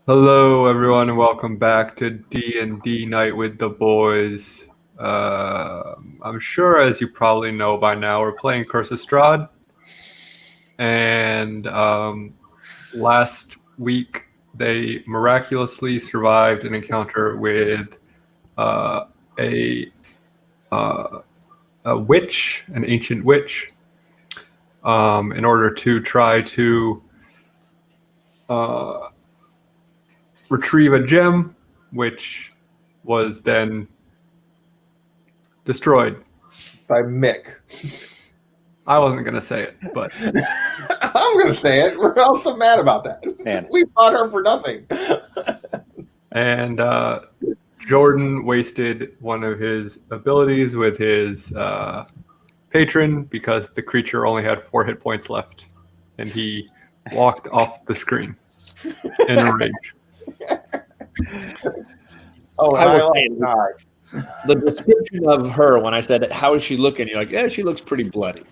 Hello, everyone, and welcome back to D&D Night with the Boys. I'm sure, as you probably know by now, we're playing Curse of Strahd. And last week, they miraculously survived an encounter with uh, a uh, a witch, an ancient witch, in order to try to uh, retrieve a gem, which was then destroyed. By Mick. I wasn't going to say it, but I'm going to say it. We're also mad about that. Man. We fought her for nothing. and Jordan wasted one of his abilities with his patron because the creature only had 4 hit points left, and he walked off the screen in a rage. Oh, I and I was like saying- died. The description of her when I said, "How is she looking?" You're like, "Yeah, she looks pretty bloody."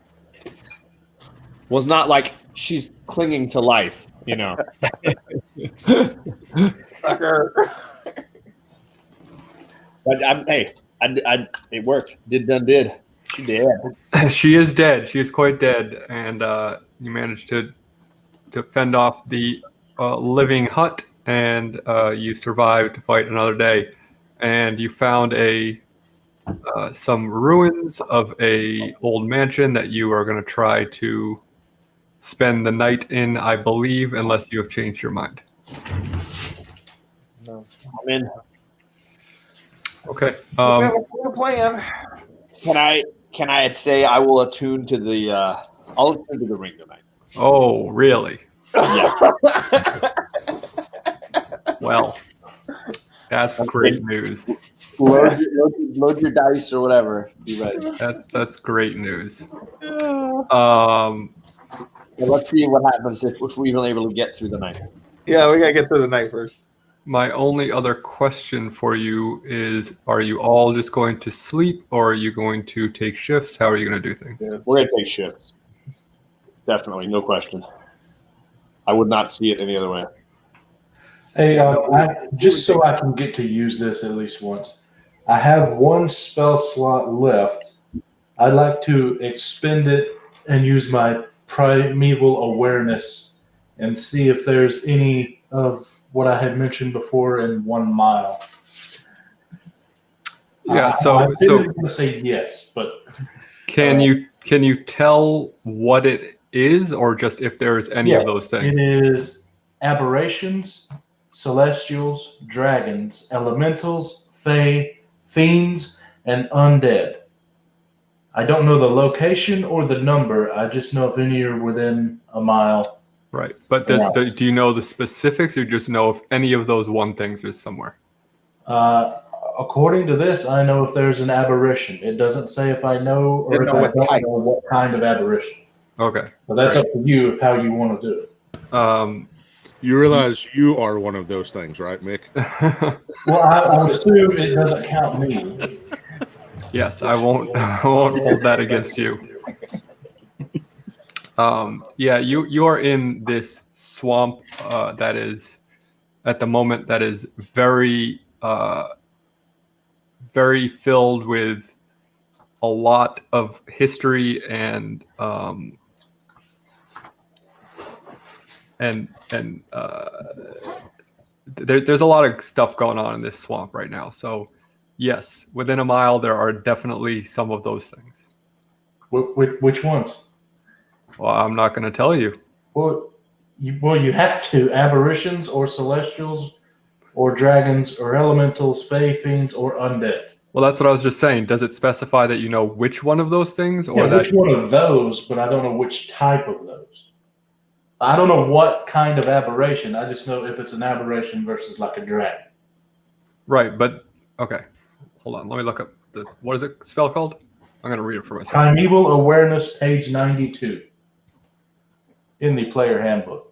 Was not like she's clinging to life, you know. Sucker. But it worked. Did. She did. She is dead. She is quite dead, and you managed to fend off the living hut, and you survived to fight another day. And you found some ruins of a old mansion that you are going to try to spend the night in, I believe, unless you have changed your mind. No. I'm in. Okay. We have a clear plan. Can I say I will attune to the I'll attune to the ring tonight. Oh, really? Yeah. Well, that's great news. Load your dice or whatever. Be ready. That's great news. Let's see what happens if we're even able to get through the night. Yeah, we got to get through the night first. My only other question for you is, are you all just going to sleep, or are you going to take shifts? How are you going to do things? Yeah. We're gonna take shifts. Definitely, no question. I would not see it any other way. Hey, just so I can get to use this at least once, I have one spell slot left. I'd like to expend it and use my primeval awareness and see if there's any of what I had mentioned before in 1 mile. Yeah. I So didn't want to say yes, but can you tell what it is, or just if there's any of those things? It is aberrations, celestials, dragons, elementals, fae, fiends, and undead. I don't know the location or the number. I just know if any are within a mile. Right. But do you know the specifics, or just know if any of those one things is somewhere? According to this, I know if there's an aberration. It doesn't say if I know or Didn't if know I what don't type. know what kind of aberration. Okay. But that's up to you how you want to do it. You realize you are one of those things, right, Mick? Well, I would assume it doesn't count me. Yes, I won't hold that against you. Yeah, you are in this swamp that is, at the moment, that is very very filled with a lot of history and there's a lot of stuff going on in this swamp right now. So yes, within a mile there are definitely some of those things. Which ones? Well, I'm not going to tell you. Well, you have to. Aberrations or celestials or dragons or elementals, fae, fiends, or undead. Well, that's what I was just saying. Does it specify that you know which one of those things, or that which one of those, but I don't know which type of those. I don't know what kind of aberration. I just know if it's an aberration versus like a dragon. Right, but okay. Hold on. Let me look up what is it spell called? I'm going to read it for myself. Primeval Awareness, page 92 in the player handbook.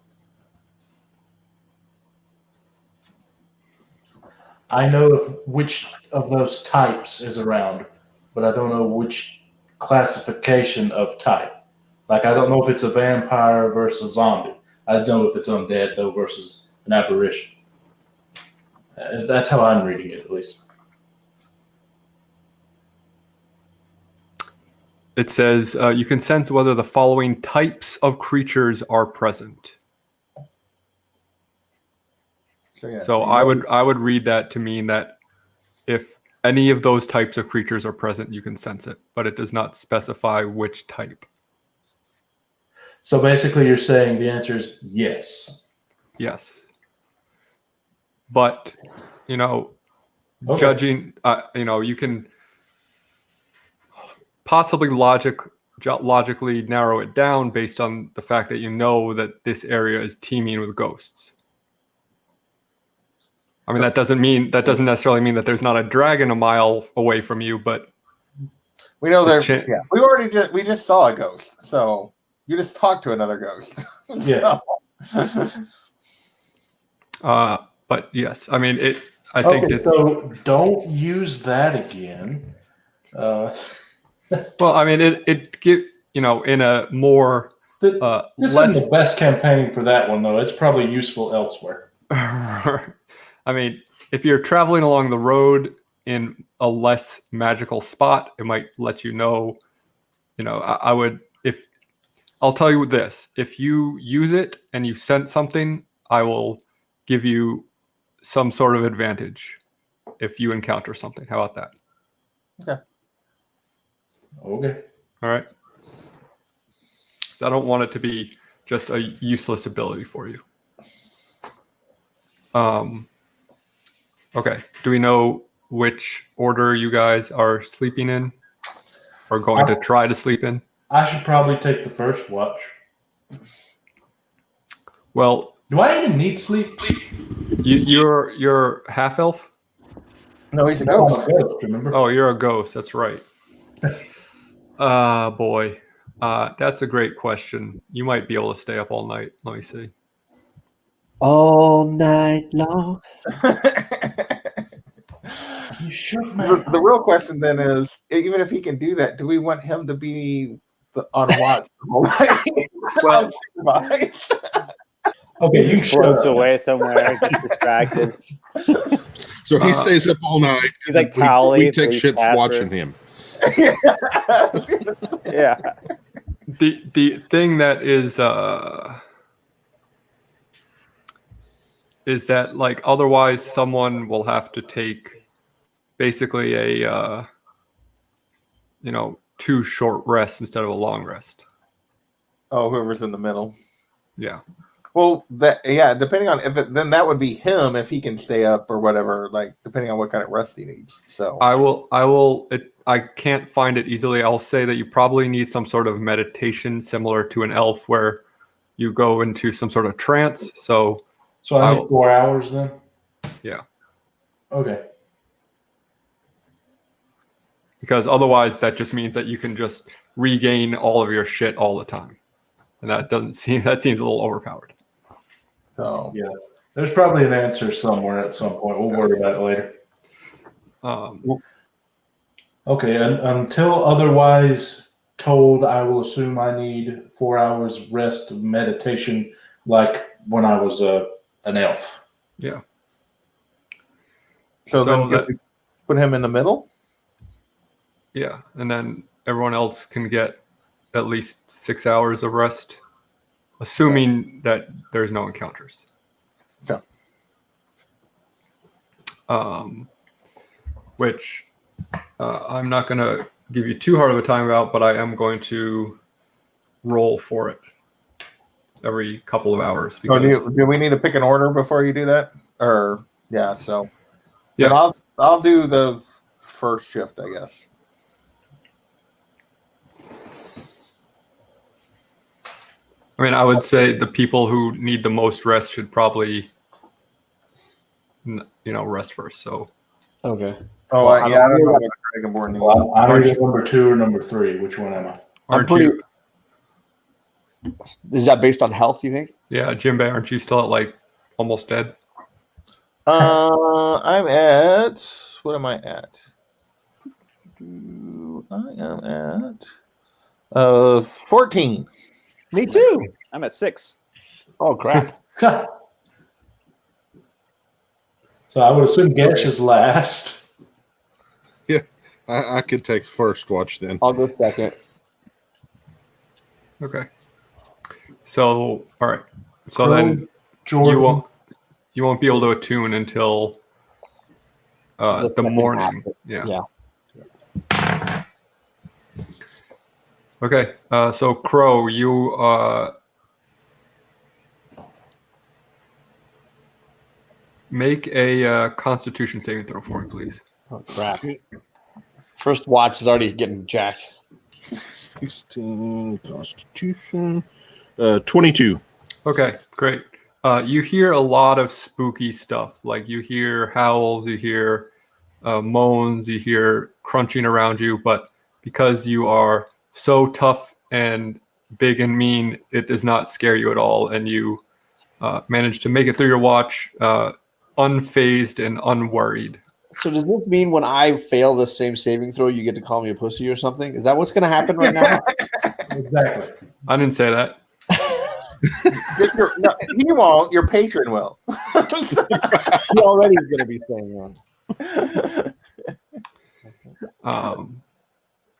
I know which of those types is around, but I don't know which classification of type. Like, I don't know if it's a vampire versus zombie. I don't know if it's undead, though, versus an apparition. That's how I'm reading it, at least. It says you can sense whether the following types of creatures are present. So I would read that to mean that if any of those types of creatures are present, you can sense it, but it does not specify which type. So basically, you're saying the answer is yes. Yes. But, judging, you can possibly logically narrow it down based on the fact that you know that this area is teeming with ghosts. I mean, that doesn't necessarily mean that there's not a dragon a mile away from you, but we know there. Yeah, we just saw a ghost, so you just talked to another ghost. Yeah. But yes, I mean it. I think it's so. Don't use that again. Well, I mean it give in a more this less. isn't the best campaign for that one though. It's probably useful elsewhere. I mean, if you're traveling along the road in a less magical spot, it might let you know. I would I'll tell you this: if you use it and you sense something, I will give you some sort of advantage if you encounter something. How about that? Okay. All right. So I don't want it to be just a useless ability for you. Okay. Do we know which order you guys are sleeping in or going to try to sleep in? I should probably take the first watch. Well, do I even need sleep? You're half elf? No, he's a ghost. Remember? Oh, you're a ghost. That's right. Boy. That's a great question. You might be able to stay up all night. Let me see. All night long. You shook me. The real question then is, even if he can do that, do we want him to be on watch? Well, okay, you floats away somewhere, gets distracted. So he stays up all night. He's like we Towley. take shit watching him. Yeah. The thing that is that like otherwise someone will have to take basically a 2 short rests instead of a long rest. Oh, whoever's in the middle. Yeah. Well, depending on then that would be him if he can stay up or whatever, like depending on what kind of rest he needs. So I can't find it easily. I'll say that you probably need some sort of meditation similar to an elf where you go into some sort of trance. So I need 4 hours then? Yeah. Okay. Because otherwise that just means that you can just regain all of your shit all the time. And that seems a little overpowered. So yeah. There's probably an answer somewhere at some point. We'll worry about it later. Okay, until otherwise told, I will assume I need 4 hours rest of meditation like when I was an elf. Yeah. So then put him in the middle? Yeah, and then everyone else can get at least 6 hours of rest, assuming that there's no encounters. Yeah. Which I'm not going to give you too hard of a time about, but I am going to roll for it every couple of hours. Do we need to pick an order before you do that? Or so yeah, then I'll do the first shift, I guess. I mean, I would say the people who need the most rest should probably, rest first. So. Okay. Oh, I don't know what Dragonborn needs. Well, I'm either number 2 or number 3. Which one am I? Aren't you? Is that based on health, you think? Yeah, Jimbe, aren't you still at like almost dead? I'm at. What am I at? I am at 14. Me too. I'm at 6. Oh crap. So I would assume Gash is last. I could take first watch then. I'll go second. Okay. So, all right. So Crow, then Jordan. you won't be able to attune until the second morning. half. Yeah. Yeah. Okay. So Crow, you make a Constitution saving throw for me, please. Oh, crap. First watch is already getting jacked. 16 Constitution. 22. Okay, great. You hear a lot of spooky stuff. Like you hear howls, you hear moans, you hear crunching around you. But because you are so tough and big and mean, it does not scare you at all. And you manage to make it through your watch unfazed and unworried. So does this mean when I fail the same saving throw, you get to call me a pussy or something? Is that what's going to happen right now? Exactly. I didn't say that. No, he won't. Your patron will. He already is going to be saying that.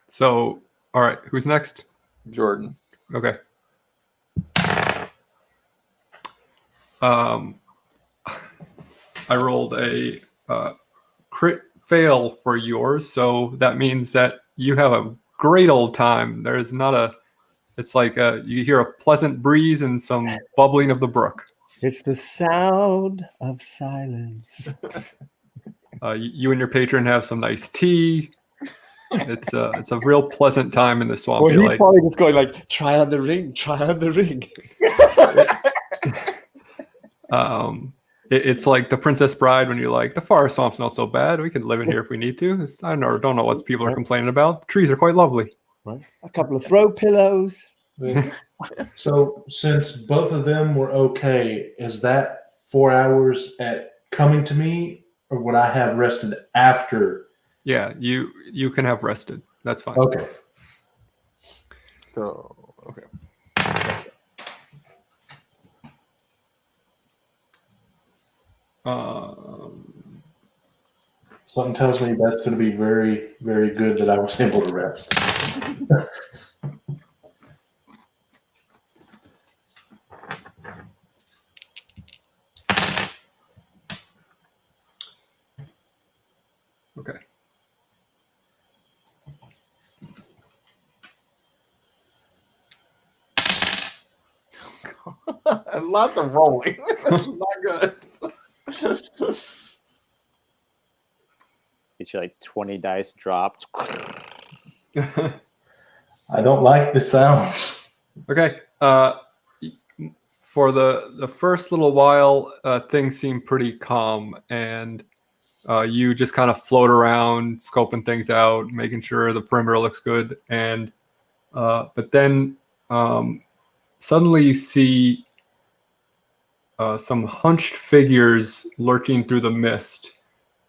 So, all right, who's next? Jordan. Okay. I rolled a crit fail for yours, so that means that you have a great old time. There's not a. It's like you hear a pleasant breeze and some bubbling of the brook. It's the sound of silence. You and your patron have some nice tea. It's a real pleasant time in the swamp. Well, he's probably just going like, try on the ring, try on the ring. It's like the Princess Bride when you're like, the forest swamp's not so bad. We can live in here if we need to. I don't know what people are complaining about. The trees are quite lovely. Right. A couple of throw pillows. So since both of them were okay, is that 4 hours at coming to me, or would I have rested after? Yeah, you can have rested. That's fine. Okay. So okay. Something tells me that's going to be very, very good that I was able to rest. Okay. Lots of rolling. Not good. It's like 20 dice dropped. I don't like the sounds. Okay. For the first little while, things seem pretty calm, and you just kind of float around, scoping things out, making sure the perimeter looks good, and but then suddenly you see some hunched figures lurching through the mist.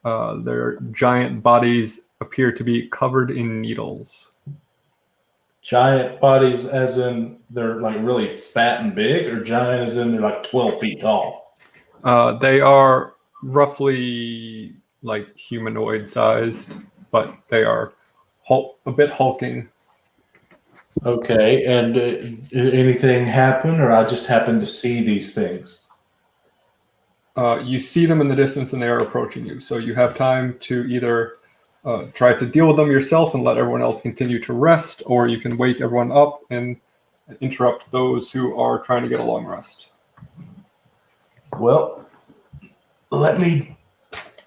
Their giant bodies appear to be covered in needles. Giant bodies as in they're like really fat and big, or giant as in they're like 12 feet tall? They are roughly like humanoid sized, but they are a bit hulking. Okay, and anything happen, or I just happen to see these things? You see them in the distance and they are approaching you. So you have time to either try to deal with them yourself and let everyone else continue to rest, or you can wake everyone up and interrupt those who are trying to get a long rest. Well, let me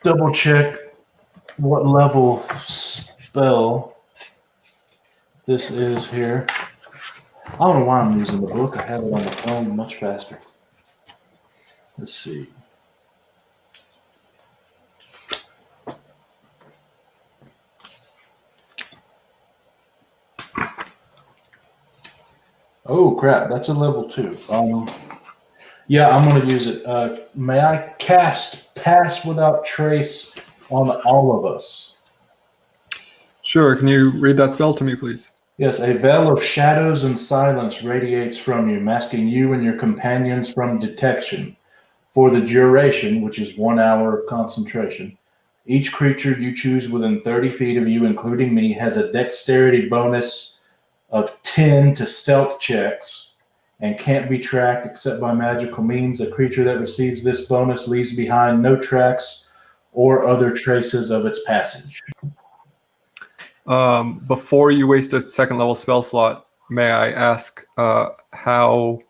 double check what level spell this is here. I don't know why I'm using the book. I have it on the phone much faster. Let's see. Oh crap, that's a level 2. Yeah, I'm going to use it. May I cast Pass Without Trace on all of us? Sure. Can you read that spell to me, please? Yes, a veil of shadows and silence radiates from you, masking you and your companions from detection. For the duration, which is 1 hour of concentration, each creature you choose within 30 feet of you, including me, has a dexterity bonus of 10 to stealth checks and can't be tracked except by magical means. A creature that receives this bonus leaves behind no tracks or other traces of its passage. Before you waste a second level spell slot, may I ask how?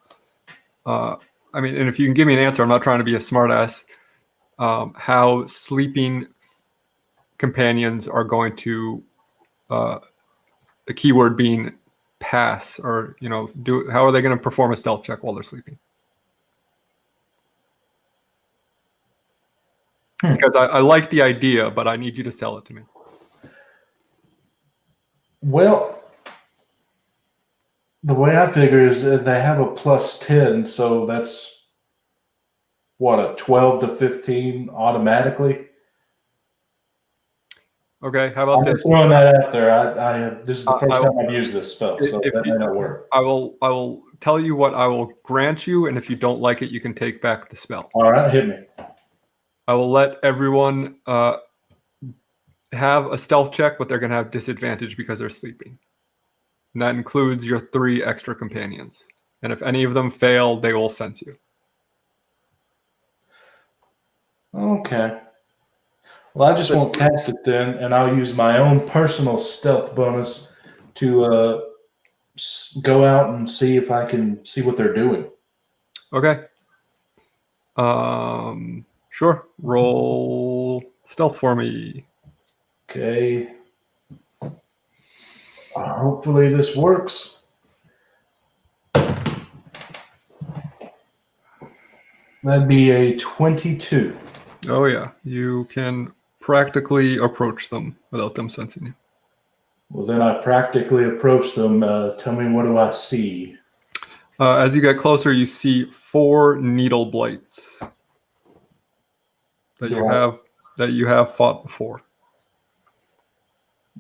I mean, and if you can give me an answer, I'm not trying to be a smartass. How sleeping companions are going to, the keyword being pass, or how are they going to perform a stealth check while they're sleeping? Because I like the idea, but I need you to sell it to me. Well, the way I figure is they have a plus 10, so that's what, a 12 to 15 automatically. Okay, how about I'm this? just throwing that out there. This is the first time I've used this spell, so if that you- may not work. I will tell you what I will grant you, and if you don't like it, you can take back the spell. All right, hit me. I will let everyone have a stealth check, but they're going to have disadvantage because they're sleeping. And that includes your 3 extra companions. And if any of them fail, they will sense you. Okay. Well, I just won't cast it then, and I'll use my own personal stealth bonus to go out and see if I can see what they're doing. Okay. Sure. Roll stealth for me. Okay. Hopefully this works. That'd be a 22. Oh yeah, you can practically approach them without them sensing you. Well, then I practically approach them. Tell me, what do I see? As you get closer, you see 4 needle blights that you have fought before.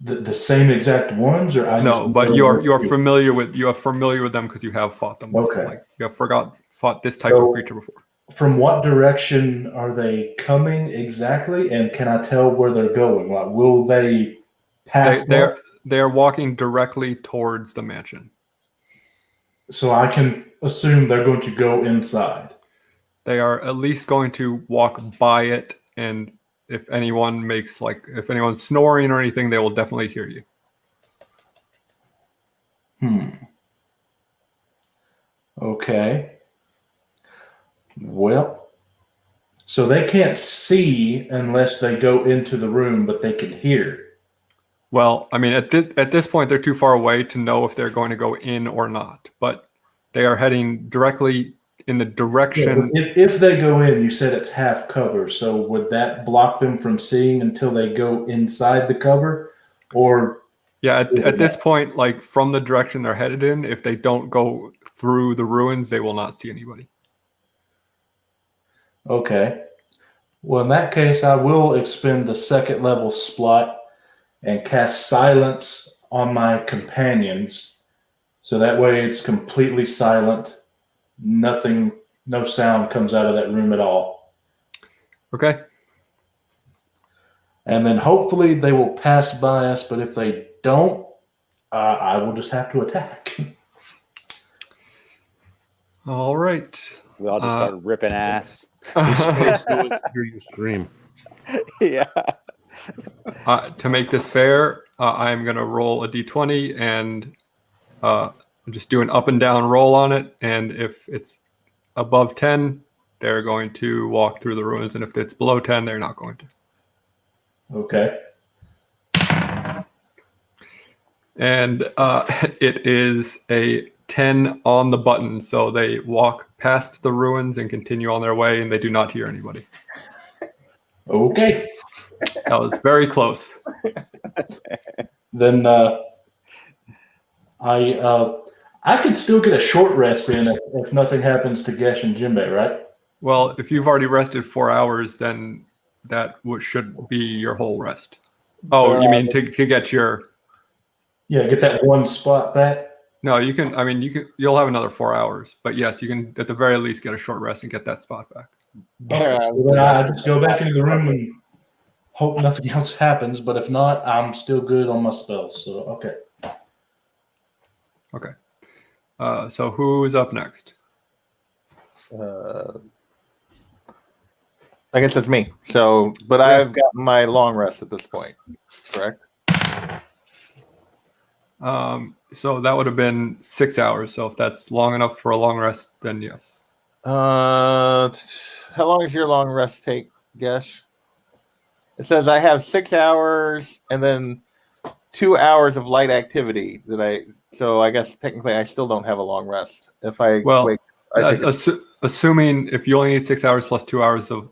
The same exact ones, or No, but you are familiar with them because you have fought them before. Okay. Like you have fought this type of creature before. From what direction are they coming exactly, and can I tell where they're going? Like, will they pass? They're walking directly towards the mansion. So I can assume they're going to go inside. They are at least going to walk by it, and if anyone's snoring or anything, they will definitely hear you. Okay. Well, so they can't see unless they go into the room, but they can hear. Well, I mean, at this point, they're too far away to know if they're going to go in or not. But they are heading directly in the direction. Yeah, if they go in, you said it's half cover. So would that block them from seeing until they go inside the cover, or? Yeah, at this point, like from the direction they're headed in, if they don't go through the ruins, they will not see anybody. Okay. Well, in that case, I will expend the second level slot and cast silence on my companions. So that way it's completely silent. Nothing, no sound comes out of that room at all. Okay. And then hopefully they will pass by us, but if they don't, I will just have to attack. All right. We all just start ripping ass. Hear you scream. Yeah. To make this fair, I'm going to roll a d20 and just do an up and down roll on it. And if it's above 10, they're going to walk through the ruins. And if it's below 10, they're not going to. Okay. And it is a 10 on the button. So they walk past the ruins and continue on their way, and they do not hear anybody. Okay. That was very close. Then I could still get a short rest in if nothing happens to Gesh and Jinbei, right? Well, if you've already rested 4 hours, then that should be your whole rest. Oh, you mean to get your... Yeah, get that one spot back. No, you can. I mean, you'll have another 4 hours, but yes, you can at the very least get a short rest and get that spot back. Okay, well, then I just go back into the room and hope nothing else happens. But if not, I'm still good on my spells. So okay. Okay. So who is up next? I guess that's me. So, but Yeah. I've got my long rest at this point, correct? So that would have been 6 hours. So if that's long enough for a long rest, then yes. How long does your long rest take, Gesh? It says I have 6 hours and then 2 hours of light activity so I guess technically I still don't have a long rest. If I Well, wake, assuming if you only need 6 hours plus 2 hours of,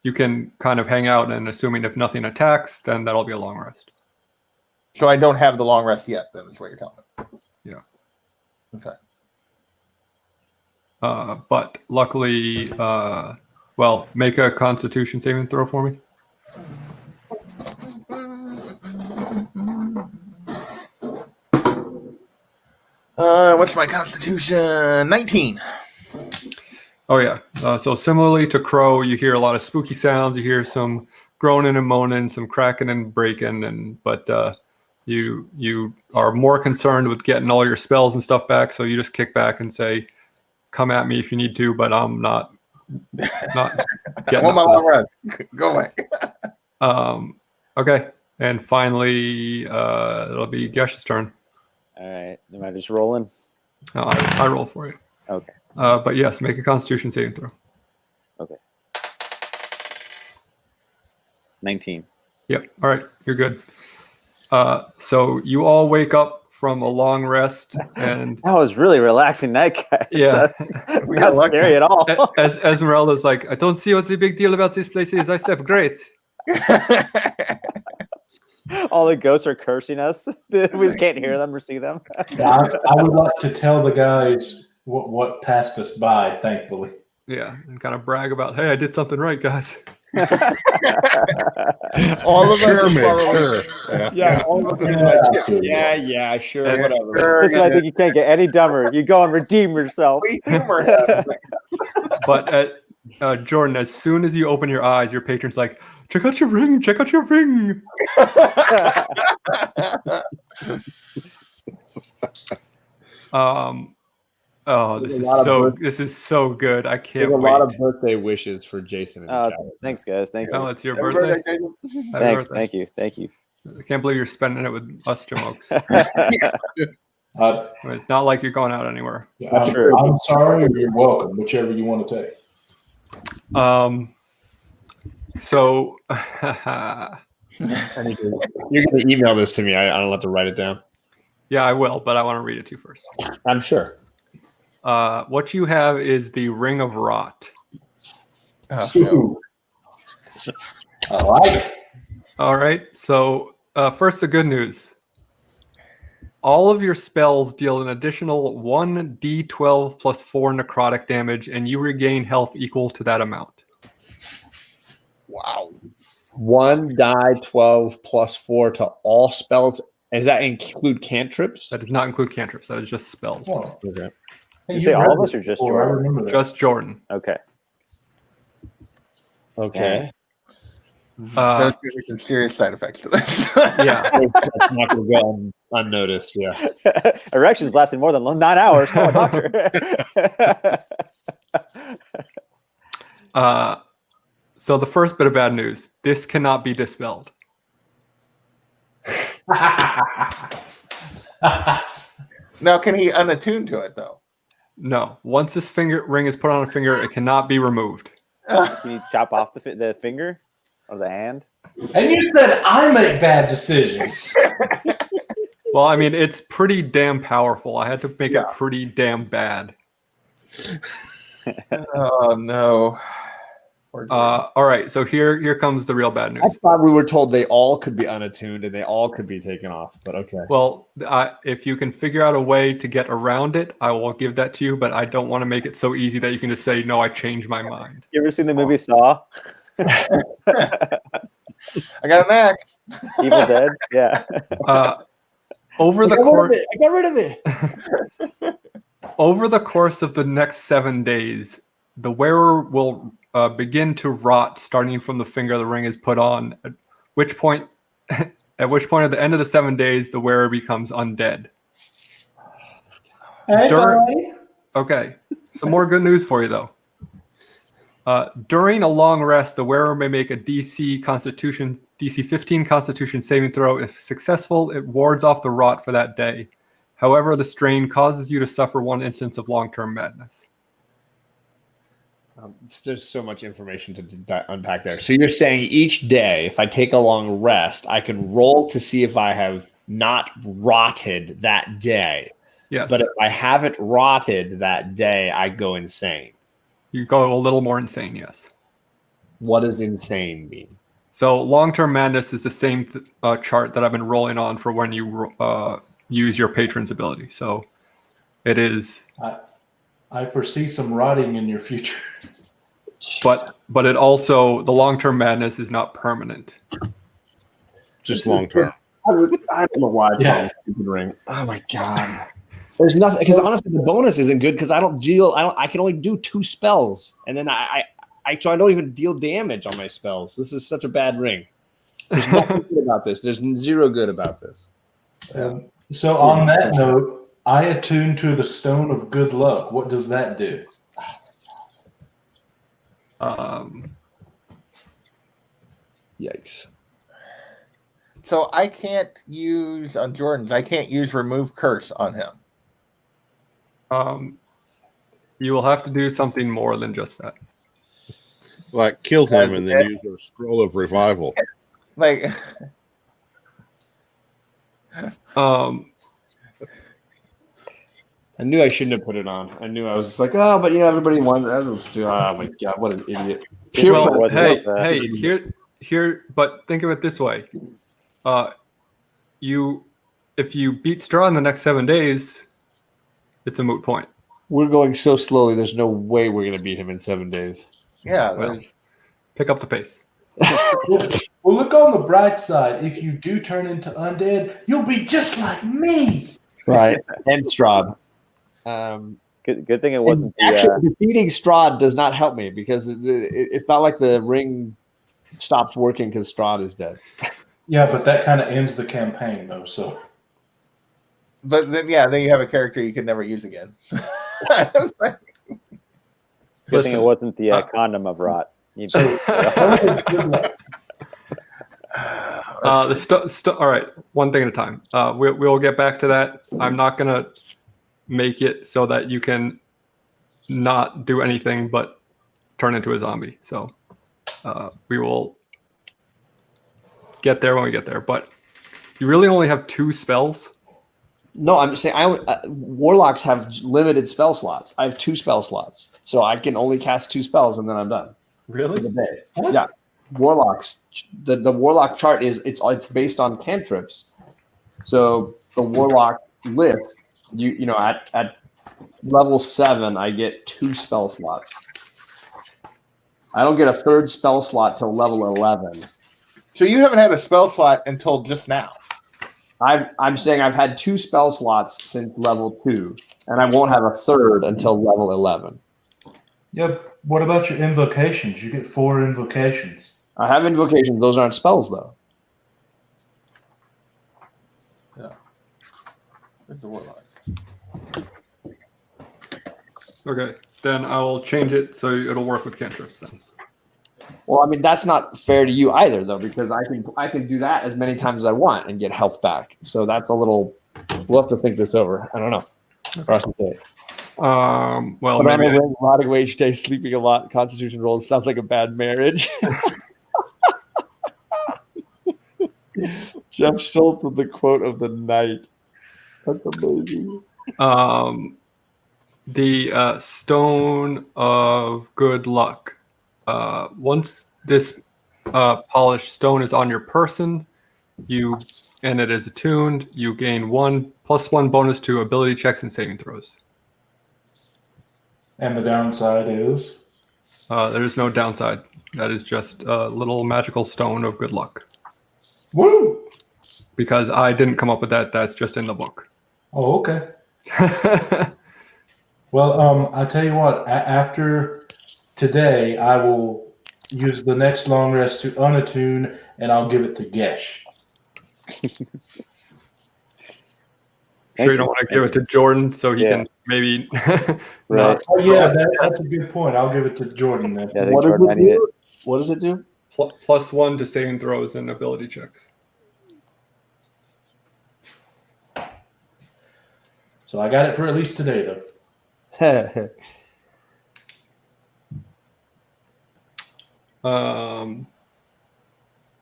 you can kind of hang out, and assuming if nothing attacks, then that'll be a long rest. so I don't have the long rest yet, then is what you're telling me. Yeah. Okay. But luckily, well, make a Constitution saving throw for me. What's my constitution? 19. Oh yeah. So similarly to Crow, you hear a lot of spooky sounds. You hear some groaning and moaning, some cracking and breaking, but you are more concerned with getting all your spells and stuff back. So you just kick back and say, "Come at me if you need to," but I'm not getting. I want my long rest. Go away. Okay. And finally, it'll be Gesh's turn. All right. Am I just rolling? No, I roll for you. Okay. But yes, make a Constitution saving throw. Okay. 19. Yep. All right. You're good. So you all wake up from a long rest, and That was really relaxing night, guys. Yeah. We got Not lucky. scary at all. as Esmeralda's like, I don't see what's the big deal about this place is. I slept great. All the ghosts are cursing us. We just can't hear them or see them. I would like to tell the guys what passed us by. Thankfully. Yeah, and kind of brag about, hey, I did something right, guys. All of Sure, us. Mick, sure. Yeah, all of us. are like, yeah, sure, And- whatever. This is why I think you can't get any dumber. You go and redeem yourself. We humor him. But Jordan, as soon as you open your eyes, your patron's like, check out your ring, check out your ring. Oh, There's a lot of this is so good. I can't There's a wait. lot of birthday wishes for Jason in the chat. Thanks, guys. Thank you. Oh, it's your Happy birthday. Jason. Happy Thanks. birthday. Thank you. Thank you. I can't believe you're spending it with us, Jamokes. It's not like you're going out anywhere. That's true. I'm sorry, or you're welcome, whichever you want to take. So You're going to email this to me. I don't have to write it down. yeah, I will, but I want to read it to you first. I'm sure. What you have is the Ring of Rot. Ooh. I like it. All right. So first, the good news. All of your spells deal an additional 1d12 plus 4 necrotic damage, and you regain health equal to that amount. Wow. 1 die 12 plus 4 to all spells. Does that include cantrips? That does not include cantrips. That is just spells. Oh. Okay. Hey, You say you've all read of us this or just before, I Jordan? remember that. Just Jordan. Okay. Okay. There's going to be some serious side effects to this. Yeah. That's not going to go unnoticed. Yeah. Erections lasting more than 9 hours. Call a doctor. So the first bit of bad news. This cannot be dispelled. Now, can he unattune to it, though? No. Once this ring is put on a finger, it cannot be removed. Can you chop off the finger or the hand? And you said I make bad decisions. Well, I mean, it's pretty damn powerful. I had to make it pretty damn bad. Oh, no. All right, so here comes the real bad I news. thought we were told they all could be unattuned and they all could be taken off, but okay. Well, if you can figure out a way to get around it, I will give that to you, but I don't want to make it so easy that you can just say, no, I changed my mind. You ever seen the movie Saw? I got an axe. Evil Dead? Yeah. Over the I got rid of it. over the course of the next 7 days, the wearer will begin to rot starting from the finger the ring is put on, at which point at the end of the 7 days, the wearer becomes undead. Hey, Dur- buddy. Okay, some more good news for you, though. During a long rest, the wearer may make a DC 15 Constitution saving throw. If successful, it wards off the rot for that day. However, the strain causes you to suffer 1 instance of long-term madness. There's so much information to unpack there. So you're saying each day, if I take a long rest, I can roll to see if I have not rotted that day. Yes. But if I haven't rotted that day, I go insane. You go a little more insane, yes. What does insane mean? So long-term madness is the same chart that I've been rolling on for when you use your patron's ability. So it is... I foresee some rotting in your future. But it also, the long-term madness is not permanent. Just long term. I don't know why. Yeah. Ring. Oh my god. There's nothing because honestly, the bonus isn't good because I can only do 2 spells, and then so I don't even deal damage on my spells. This is such a bad ring. There's nothing good about this. There's 0 good about this. So on that note, I attune to the Stone of Good Luck. What does that do? Yikes. So I can't use on Jordan's. I can't use remove curse on him. You will have to do something more than just that. Like kill him and then use a scroll of revival. Like, I knew I shouldn't have put it on. I knew I was just like, oh, but everybody wants. Oh my god, what an idiot! Well, wasn't hey, here. But think of it this way: if you beat Strahd in the next 7 days, it's a moot point. We're going so slowly. There's no way we're going to beat him in 7 days. yeah, Well, there's pick up the pace. Well, look on the bright side. If you do turn into undead, you'll be just like me. Right. And Strahd. Good thing it wasn't the. Actually, defeating Strahd does not help me because it's not like the ring stopped working because Strahd is dead. Yeah, but that kind of ends the campaign, though. So, but then then you have a character you could never use again. Good thing it wasn't the condom of rot. You All right, one thing at a time. We'll get back to that. I'm not gonna make it so that you can not do anything but turn into a zombie. So we will get there when we get there. But you really only have 2 spells. No, I'm just saying. Warlocks have limited spell slots. I have 2 spell slots, so I can only cast 2 spells and then I'm done. Really? For the day. Yeah, warlocks. The warlock chart is it's based on cantrips. So the warlock list, you know, at level 7, I get 2 spell slots. I don't get a 3rd spell slot till level 11. So you haven't had a spell slot until just now. I'm saying I've had 2 spell slots since level 2, and I won't have a 3rd until level 11. yep. What about your invocations? You get 4 invocations. I have invocations; those aren't spells, though. Yeah. There's the warlock. Okay, then I will change it so it'll work with cantrips then. Well, I mean that's not fair to you either, though, because I can do that as many times as I want and get health back. So that's a little. We'll have to think this over. I don't know. Across the day. Well, But maybe I'm a lot of wage day, sleeping a lot, Constitution rolls. Sounds like a bad marriage. Jeff Schultz with the quote of the night. That's amazing. The Stone of Good Luck. Once this polished stone is on your person, and it is attuned, you gain 1+1 bonus to ability checks and saving throws. And the downside is? There is no downside. That is just a little magical stone of good luck. Woo! Because I didn't come up with that. That's just in the book. Oh, okay. Well, I tell you what. After today, I will use the next long rest to unattune, and I'll give it to Gesh. Sure, you don't want to give it to Jordan so he can maybe Right. Oh yeah, that's a good point. I'll give it to Jordan then. Yeah, I think What does Jordan it might need do? What does it do? +1 to saving throws and ability checks. So I got it for at least today, though.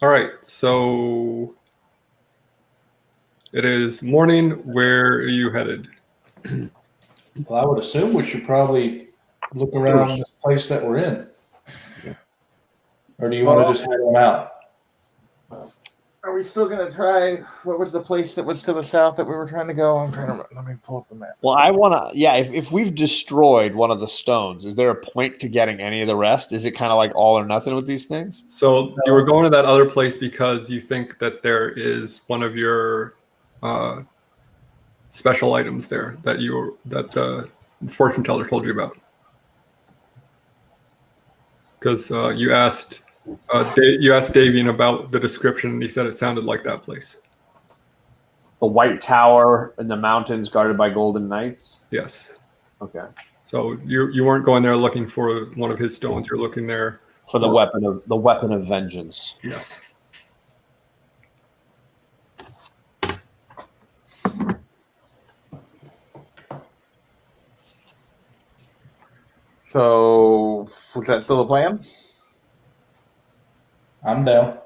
All right, so it is morning. Where are you headed? Well, I would assume we should probably look around this place that we're in. Or do you want to just head on out? Are we still going to try? What was the place that was to the south that we were trying to go? I'm trying to. Let me pull up the map. Well, I want to. Yeah, if we've destroyed one of the stones, is there a point to getting any of the rest? Is it kind of like all or nothing with these things? So you were going to that other place because you think that there is one of your special items there that the fortune teller told you about. Because you asked Davian about the description, and he said it sounded like that place. The White Tower in the mountains guarded by golden knights? Yes. Okay. So you weren't going there looking for one of his stones. You're looking there For the weapon of vengeance. Yes. So, was that still the plan? I'm down.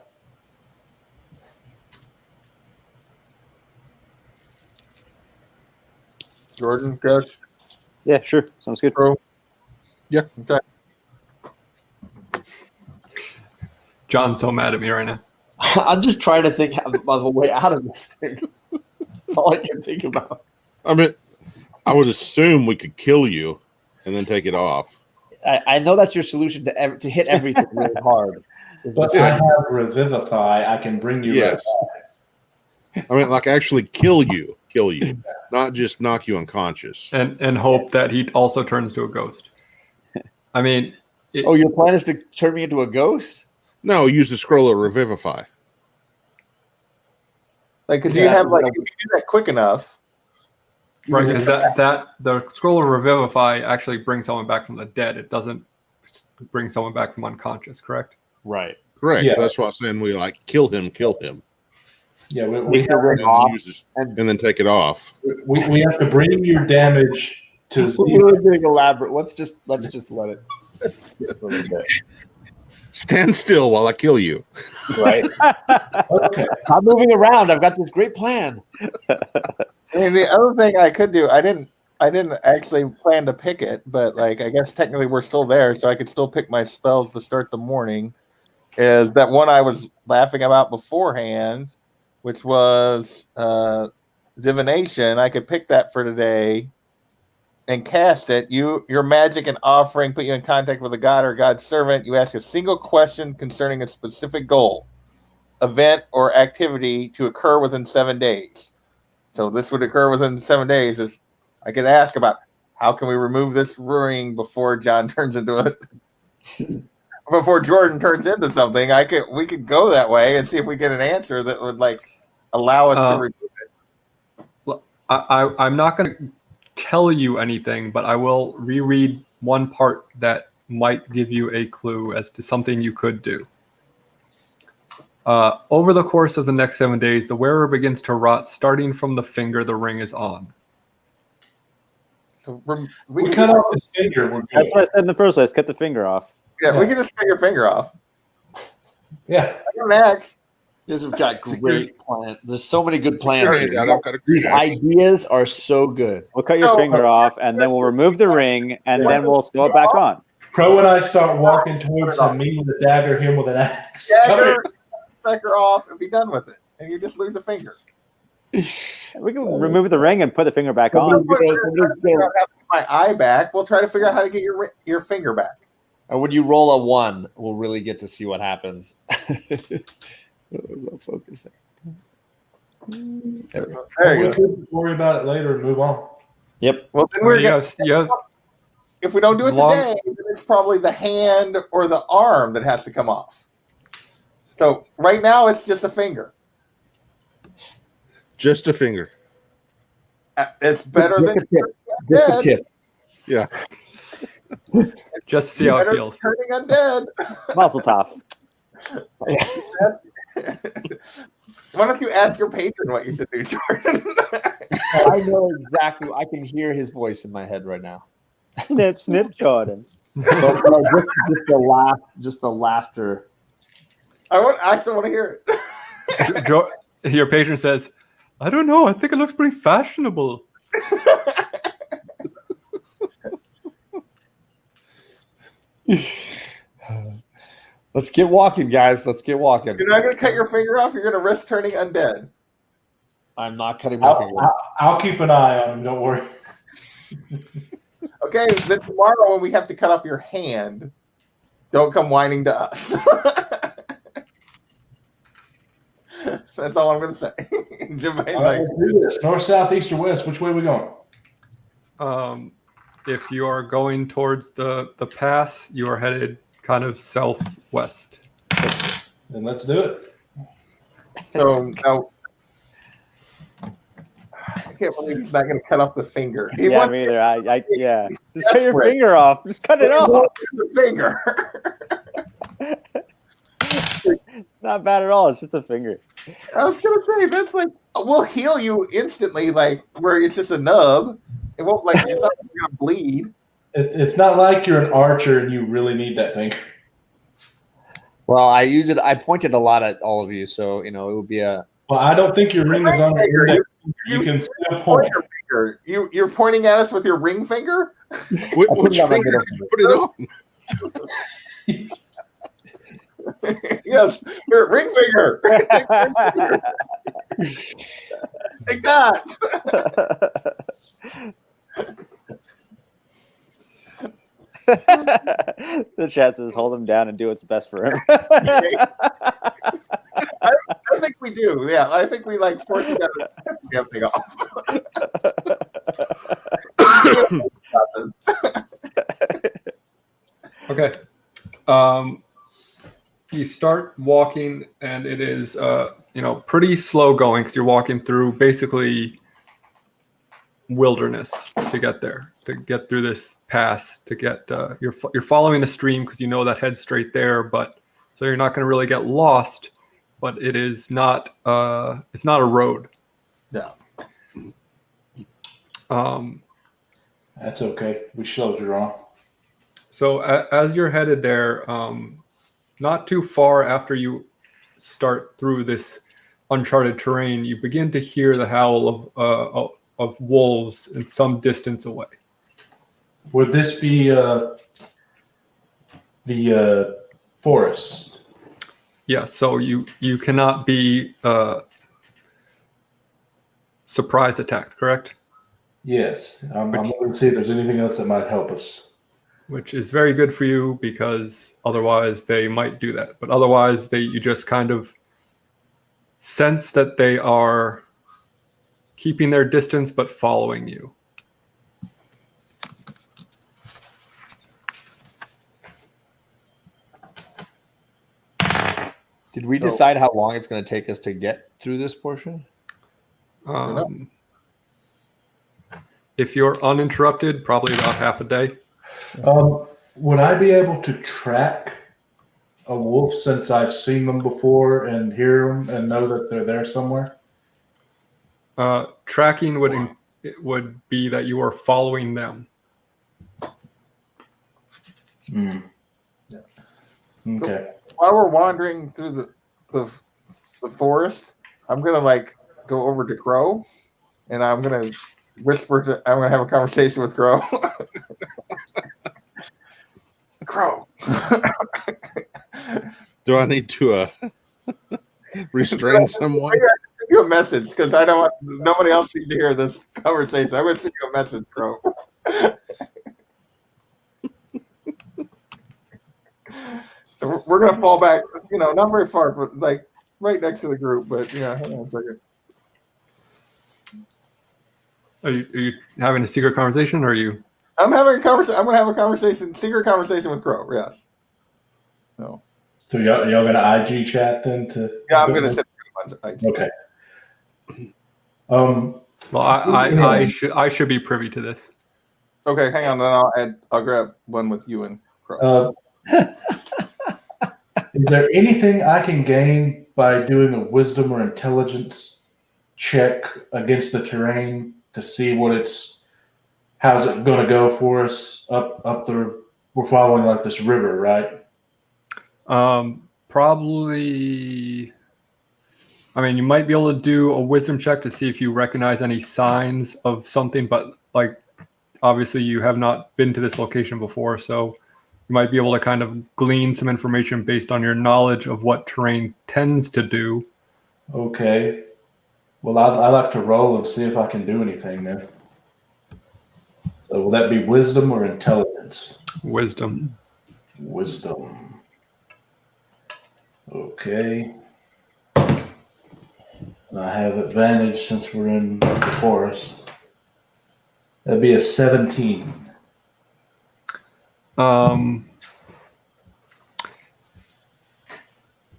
Jordan, Gus, Yeah, sure. Sounds good. Pro. Yeah. Okay. John's so mad at me right now. I'm just trying to think of a way out of this thing. That's all I can think about. I mean, I would assume we could kill you and then take it off. I know that's your solution to hit everything really hard. But I have Revivify. I can bring you Yes. right I mean, like actually kill you, not just knock you unconscious. And hope that he also turns to a ghost. I mean, Oh, your plan is to turn me into a ghost? No, use the scroll of revivify. Like, because you have like, if you do that quick enough, right? Because that the scroll of revivify actually brings someone back from the dead. It doesn't bring someone back from unconscious. Correct? Right. Correct. Yeah. That's why I'm saying we like kill him. Yeah, we Take the ring off. And then take it off. we have to bring your damage to We're zero. really getting elaborate. Let's just let it sit for a little bit. Stand still while I kill you. Right. Okay. I'm moving around. I've got this great plan. and the other thing I could do, I didn't actually plan to pick it, but like I guess technically we're still there, so I could still pick my spells to start the morning. Is that one I was laughing about beforehand, which was divination. I could pick that for today and cast it. Your magic and offering put you in contact with a god or God's servant. You ask a single question concerning a specific goal, event, or activity to occur within 7 days. So this would occur within 7 days. Is I could ask about how can we remove this ring before John turns into it, before Jordan turns into something. We could go that way and see if we get an answer that would like allow us to remove it. Well, I'm not going to tell you anything, but I will reread one part that might give you a clue as to something you could do. Over the course of the next 7 days, the wearer begins to rot, starting from the finger the ring is on. So We can cut just, off his finger. We're That's good. what I said in the first place. Cut the finger off. yeah, we can just cut your finger off. Yeah. Next. You guys have got great plans. There's so many good plans Alright, here. I don't got a These great ideas are so good. We'll cut your So- finger off, and then we'll remove the ring, and then we'll sew it back on. Pro and I start walking towards him, me with a dagger, him with an axe. Come here. Dagger, sucker off, and be done with it. And you just lose a finger. We can remove the ring and put the finger back Somebody's on. gonna- somebody's gonna- My eye back. We'll try to figure out how to get your finger back. And when you roll a 1, we'll really get to see what happens. Not focusing. There we go. There you We go. could worry about it later and move on. Yep. Well, then we're Yes, if we don't do it Long- today, then it's probably the hand or the arm that has to come off. So right now it's just a finger. Just a finger. It's better than Just a tip. Yeah. Just see how it better feels. than turning undead. Mazel tov. Why don't you ask your patron what you should do, Jordan? I know exactly. I can hear his voice in my head right now. Snip, snip, Jordan. But no, just the laughter. I still want to hear it. Your patron says, I don't know. I think it looks pretty fashionable. Let's get walking, guys. Let's get walking. You're not going to cut your finger off. You're going to risk turning undead. I'm not cutting my finger. I'll keep an eye on him. Don't worry. Okay, then tomorrow when we have to cut off your hand, don't come whining to us. That's all I'm going to say. All right, let's do this. North, south, east, or west? Which way are we going? If you are going towards the pass, you are headed kind of southwest. Then let's do it. So now, I can't believe he's not going to cut off the finger. He Yeah, wants me either. Yeah. Just cut your Desperate. finger off. Just cut it off. the finger. It's not bad at all. It's just a finger. I was going to say, that's like, we'll heal you instantly, like, where it's just a nub. It won't, like, it's not going to bleed. It's not like you're an archer and you really need that finger. Well, I use it. I pointed a lot at all of you, so it would be a. Well, I don't think your ring is on your index. You can still point. Your finger. You're pointing at us with your ring finger? Which finger did you put it on? Yes, your ring finger. Take that. The chat says hold him down and do what's best for him. I think we do. Yeah, I think we like force you to cut the damn thing off. Okay. You start walking, and it is pretty slow going because you're walking through basically wilderness to get there, to get through this pass, to get you're following the stream because you know that heads straight there, but so you're not going to really get lost, but it is not it's not a road. No. That's okay. We showed you wrong. So as you're headed there, not too far after you start through this uncharted terrain, you begin to hear the howl of wolves in some distance away. Would this be the forest? Yeah, so you cannot be surprise attacked, correct? Yes. I'm looking to see if there's anything else that might help us. Which is very good for you because otherwise they might do that. But otherwise you just kind of sense that they are keeping their distance but following you. Did we decide how long it's going to take us to get through this portion? If you're uninterrupted, probably about half a day. Would I be able to track a wolf since I've seen them before and hear them and know that they're there somewhere? Tracking would be that you are following them. Mm. Yeah. Okay. While we're wandering through the forest, I'm gonna go over to Crow, and I'm gonna whisper I'm gonna have a conversation with Crow. Crow. Do I need to restrain someone? I'm gonna send you a message because I don't want nobody else needs to hear this conversation. I'm gonna send you a message, Crow. So we're gonna fall back, not very far, but right next to the group. But yeah, hang on a second. Are you having a secret conversation, or are you? I'm having a conversation. I'm going to have a conversation, secret conversation with Crow. Yes. No. So y'all gonna IG chat then to? Yeah, I'm going to send you a bunch of Okay. Well, I should be privy to this. Okay, hang on. Then I'll grab one with you and Crow. Is there anything I can gain by doing a wisdom or intelligence check against the terrain to see how's it going to go for us up the? We're following like this river, right? Probably. I mean, you might be able to do a wisdom check to see if you recognize any signs of something, but like obviously you have not been to this location before, so you might be able to kind of glean some information based on your knowledge of what terrain tends to do. Okay. Well, I like to roll and see if I can do anything then. So will that be wisdom or intelligence? Wisdom. Wisdom. Okay. I have advantage since we're in the forest. That'd be a 17.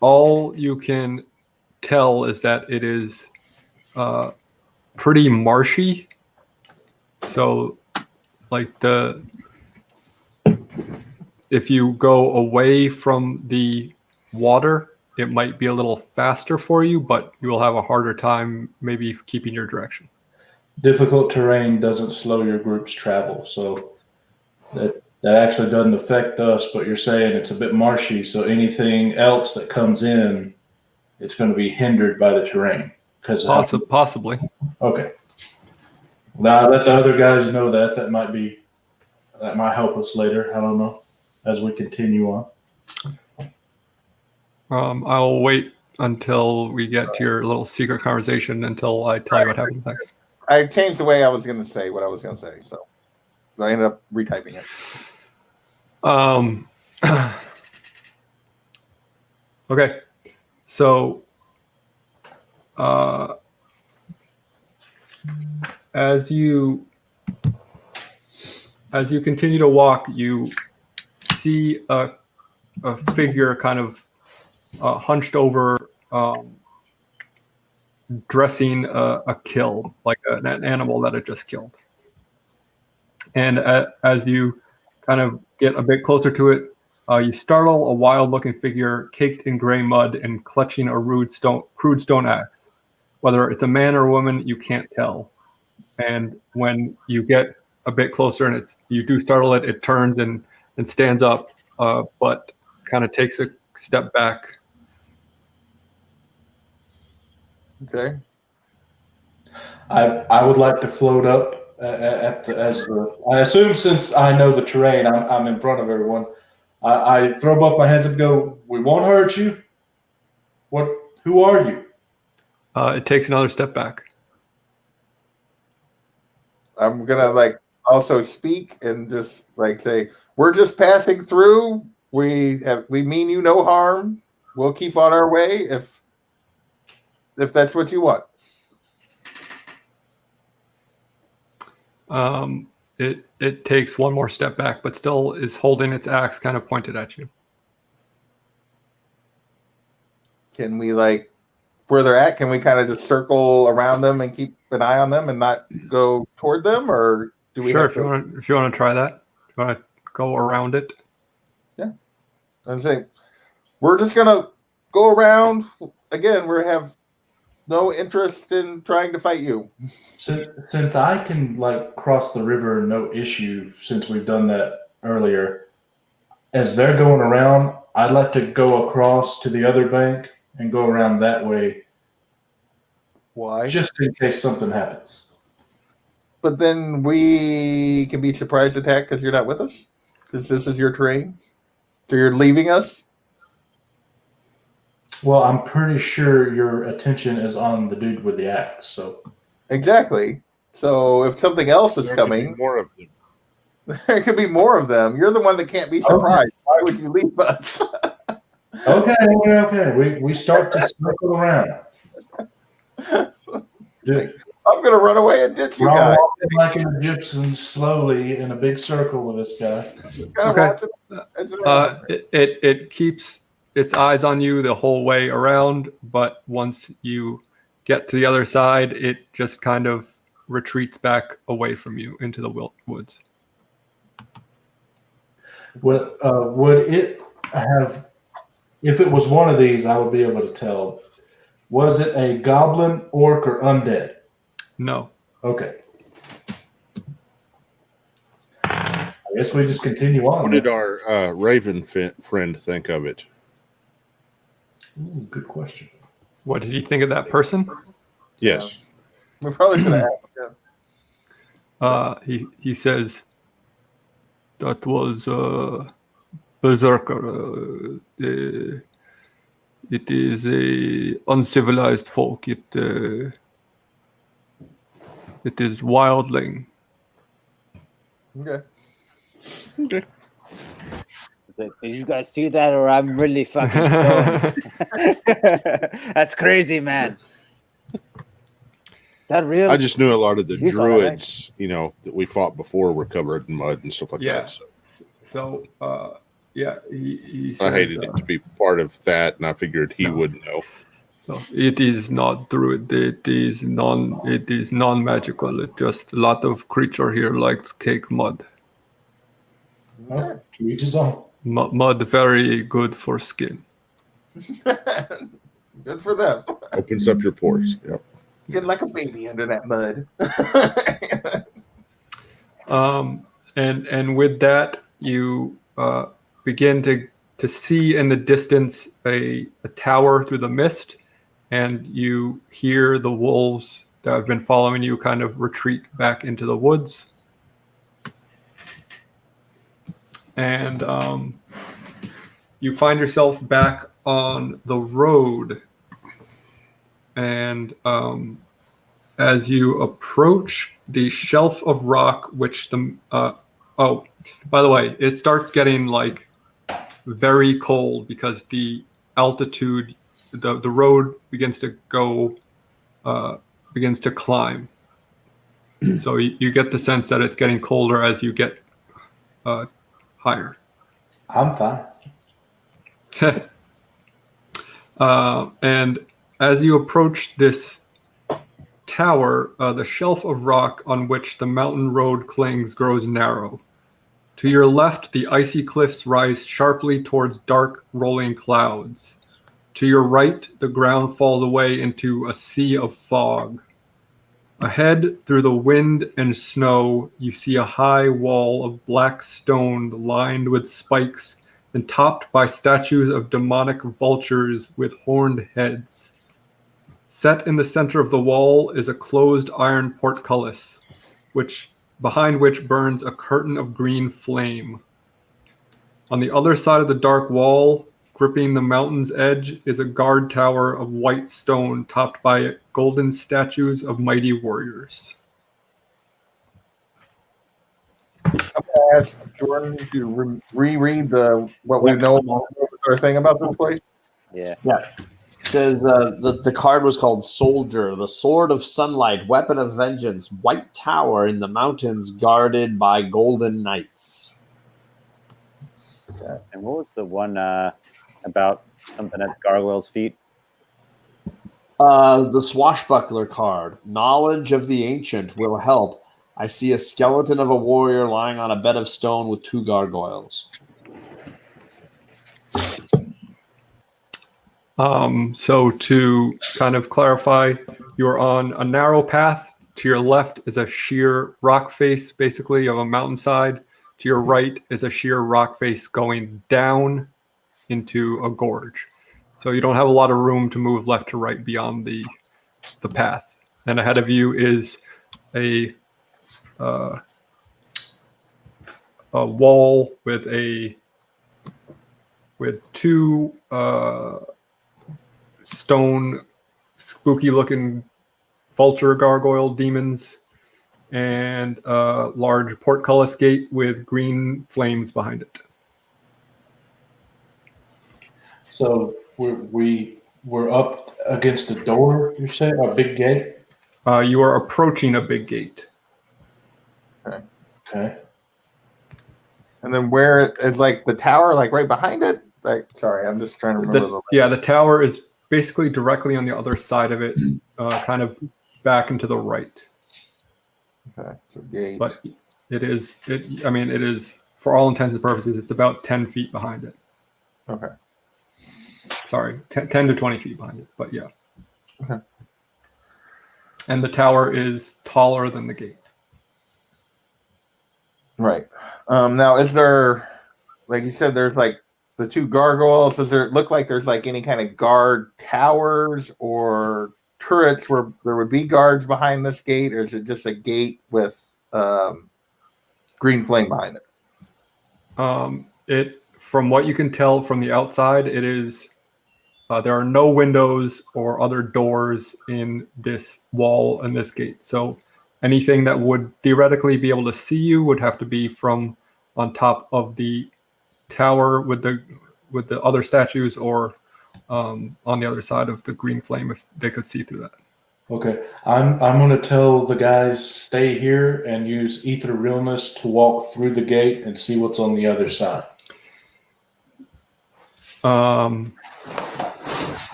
All you can tell is that it is pretty marshy. So, like if you go away from the water, it might be a little faster for you, but you will have a harder time maybe keeping your direction. Difficult terrain doesn't slow your group's travel, so that actually doesn't affect us, but you're saying it's a bit marshy, so anything else that comes in, it's going to be hindered by the terrain. Possibly. Okay. Now I let the other guys know that might help us later. I don't know as we continue on. I'll wait until we get to your little secret conversation until I tell you what happens next. I changed the way I was going to say what I was going to say, so I ended up retyping it. Okay, so as you continue to walk, you see a figure kind of hunched over, dressing a kill, like an animal that it just killed. And as you kind of get a bit closer to it, you startle a wild-looking figure caked in gray mud and clutching a crude stone axe. Whether it's a man or a woman, you can't tell. And when you get a bit closer and you do startle it, it turns and stands up, but kind of takes a step back. Okay. I would like to float up I assume since I know the terrain, I'm in front of everyone. I throw both my hands up and go, "We won't hurt you. Who are you?" It takes another step back. I'm gonna also speak and just say, "We're just passing through. We mean you no harm. We'll keep on our way if that's what you want." It takes one more step back, but still is holding its axe kind of pointed at you. Can we where they're at? Can we kind of just circle around them and keep an eye on them and not go toward them, or do we? Sure, if you want to try that, if you want to go around it. Yeah, I'm saying we're just gonna go around. Again, we have no interest in trying to fight you. Since I can cross the river no issue, since we've done that earlier, as they're going around, I'd like to go across to the other bank and go around that way. Why? Just in case something happens. But then we can be surprise attacked because you're not with us? Because this is your terrain? So you're leaving us? Well, I'm pretty sure your attention is on the dude with the axe, so. Exactly. So if something else is There coming, could be more of them. there could be more of them. You're the one that can't be surprised. Okay. Why would you leave us? Okay. We start to circle around. I'm gonna run away and ditch you We're all guys. walking like an Egyptian slowly in a big circle with this guy. Kind of Okay. It keeps its eyes on you the whole way around, but once you get to the other side, it just kind of retreats back away from you into the woods. Would it have, if it was one of these, I would be able to tell. Was it a goblin, orc, or undead? No. Okay. I guess we just continue on. What did our Raven friend think of it? Ooh, good question. What did he think of that person? Yes. We probably should have asked him. He says that was berserker. It is a uncivilized folk. It is wildling. Okay. Okay. It's like, did you guys see that, or I'm really fucking stoned? That's crazy, man. Is that real? I just knew a lot of the You saw that, right? druids, that we fought before were covered in mud and stuff like Yeah. that. So, he I says, hated it to be part of that, and I figured he would know. No, it is not druid. It is non-magical. It just a lot of creature here likes cake mud. Oh, to each his own. Mud very good for skin. Good for them. Opens up your pores. Yep. Getting like a baby under that mud. And with that, you begin to see in the distance a tower through the mist, and you hear the wolves that have been following you kind of retreat back into the woods. And you find yourself back on the road. And as you approach the shelf of rock, which by the way, it starts getting like very cold because the altitude, the road begins to climb. So you get the sense that it's getting colder as you get higher. I'm fine. And as you approach this tower, the shelf of rock on which the mountain road clings grows narrow. To your left, the icy cliffs rise sharply towards dark, rolling clouds. To your right, the ground falls away into a sea of fog. Ahead, through the wind and snow, you see a high wall of black stone lined with spikes and topped by statues of demonic vultures with horned heads. Set in the center of the wall is a closed iron portcullis, behind which burns a curtain of green flame. On the other side of the dark wall, gripping the mountain's edge, is a guard tower of white stone topped by golden statues of mighty warriors. I'm gonna ask Jordan to reread what we know about this place. Yeah. It says the card was called Soldier, the Sword of Sunlight, Weapon of Vengeance, White Tower in the mountains guarded by golden knights. Okay. And what was the one about something at Gargoyle's feet? The Swashbuckler card, Knowledge of the Ancient will help. I see a skeleton of a warrior lying on a bed of stone with 2 gargoyles. So to kind of clarify, you're on a narrow path. To your left is a sheer rock face, basically, of a mountainside. To your right is a sheer rock face going down into a gorge. So you don't have a lot of room to move left to right beyond the path. And ahead of you is a wall with 2 stone, spooky-looking vulture gargoyle demons, and a large portcullis gate with green flames behind it. So we're up against a door, you say, a big gate? You are approaching a big gate. Okay. And then where is like the tower, like right behind it? Like, sorry, I'm just trying to remember The tower is basically directly on the other side of it, kind of back and to the right. Okay, so gate. But it is, for all intents and purposes, it's about 10 feet behind it. Okay. Sorry, 10 to 20 feet behind it, but yeah. Okay. And the tower is taller than the gate. Right. Now, is there, like you said, there's like the two gargoyles. Does there look like there's like any kind of guard towers or turrets where there would be guards behind this gate, or is it just a gate with green flame behind it? From what you can tell from the outside, it is. There are no windows or other doors in this wall and this gate. So anything that would theoretically be able to see you would have to be from on top of the tower with the other statues, or on the other side of the green flame if they could see through that. Okay. I'm going to tell the guys stay here and use ether realness to walk through the gate and see what's on the other side.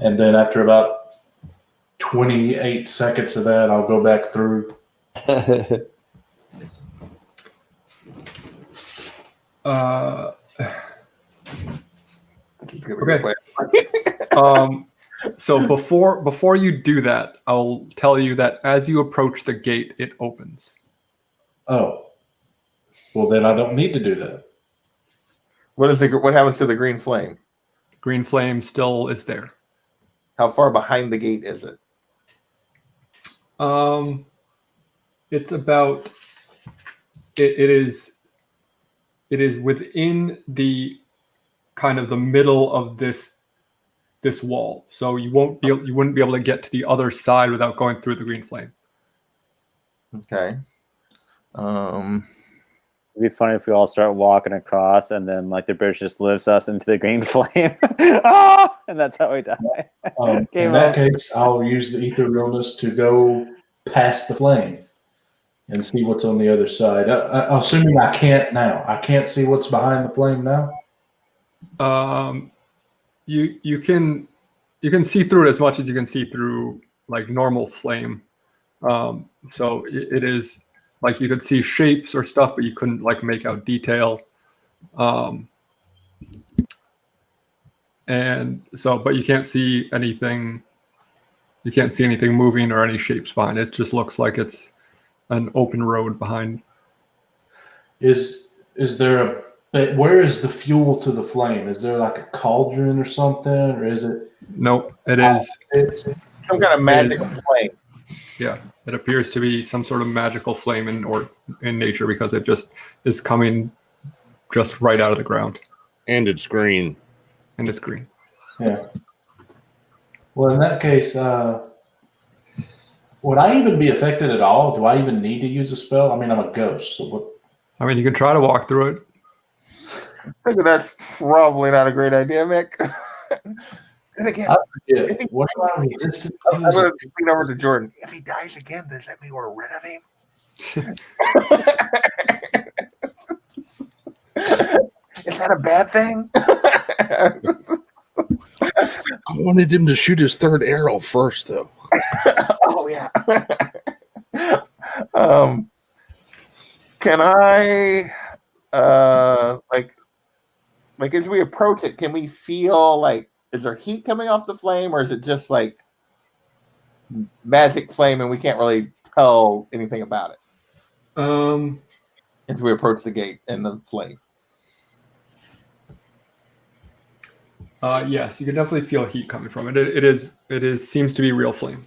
And then after about 28 seconds of that, I'll go back through. Okay. So before you do that, I'll tell you that as you approach the gate, it opens. Oh. Well, then I don't need to do that. What happens to the green flame? Green flame still is there. How far behind the gate is it? It's about. It is within the kind of the middle of this wall, so you wouldn't be able to get to the other side without going through the green flame. Okay. It'd be funny if we all start walking across and then like the bridge just lifts us into the green flame. Ah! And that's how we die. In that case, I'll use the ether realness to go past the flame and see what's on the other side. Assuming I can't now. I can't see what's behind the flame now. You can see through it as much as you can see through like normal flame. So it is like you could see shapes or stuff, but you couldn't like make out detail. And so, but you can't see anything. You can't see anything moving or any shapes behind it. It just looks like it's an open road behind. Is there where is the fuel to the flame? Is there like a cauldron or something, or is it? Nope, it is some kind of magical flame. Yeah, it appears to be some sort of magical flame in nature because it just is coming just right out of the ground. And it's green. And it's green. Yeah. Well, in that case, would I even be affected at all? Do I even need to use a spell? I mean, I'm a ghost. So what? I mean, you can try to walk through it. I think that's probably not a great idea, Mick. And again, what about resistance? I'm going to lean over to Jordan. If he dies again, does that mean we're rid of him? Is that a bad thing? I wanted him to shoot his third arrow first, though. Oh yeah. Can I like as we approach it, can we feel like, is there heat coming off the flame, or is it just like magic flame and we can't really tell anything about it? As we approach the gate and the flame. Yes, you can definitely feel heat coming from it. It seems to be real flame.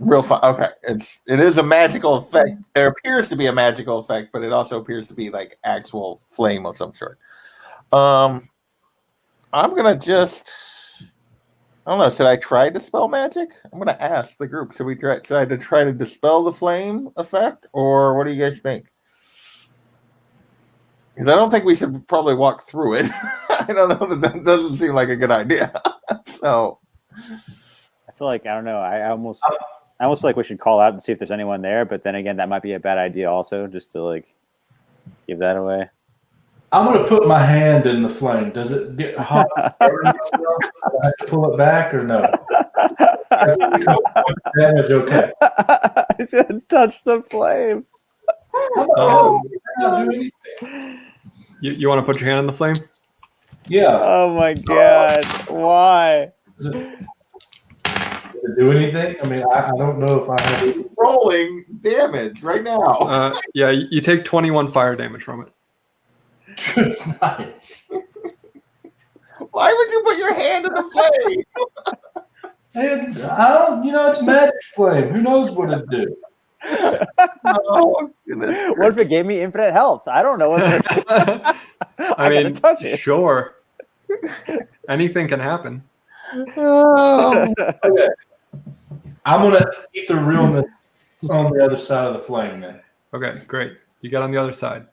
Real fun. Okay, it is a magical effect. There appears to be a magical effect, but it also appears to be like actual flame of some sort. I'm gonna just, I don't know. Should I try dispel magic? I'm gonna ask the group. Should I try to dispel the flame effect, or what do you guys think? Because I don't think we should probably walk through it. I don't know, that doesn't seem like a good idea. So I feel like, I don't know. I almost I almost feel like we should call out and see if there's anyone there, but then again, that might be a bad idea also, just to like give that away. I'm going to put my hand in the flame. Does it get hot? Do I have to pull it back or no? Damage, okay. I said, touch the flame. I'm not doing anything. You want to put your hand in the flame? Yeah. Oh my god! Why? Does it do anything? I mean, I don't know if I have. Rolling damage right now. Yeah, you take 21 fire damage from it. Nice. Why would you put your hand in the flame? And I don't, it's magic flame. Who knows what it'd do? Oh, goodness. What if it gave me infinite health? I don't know what's going to I mean, gotta touch it. sure. Anything can happen. Oh. Okay. I'm going to eat the realness on the other side of the flame then. Okay, great. You get on the other side.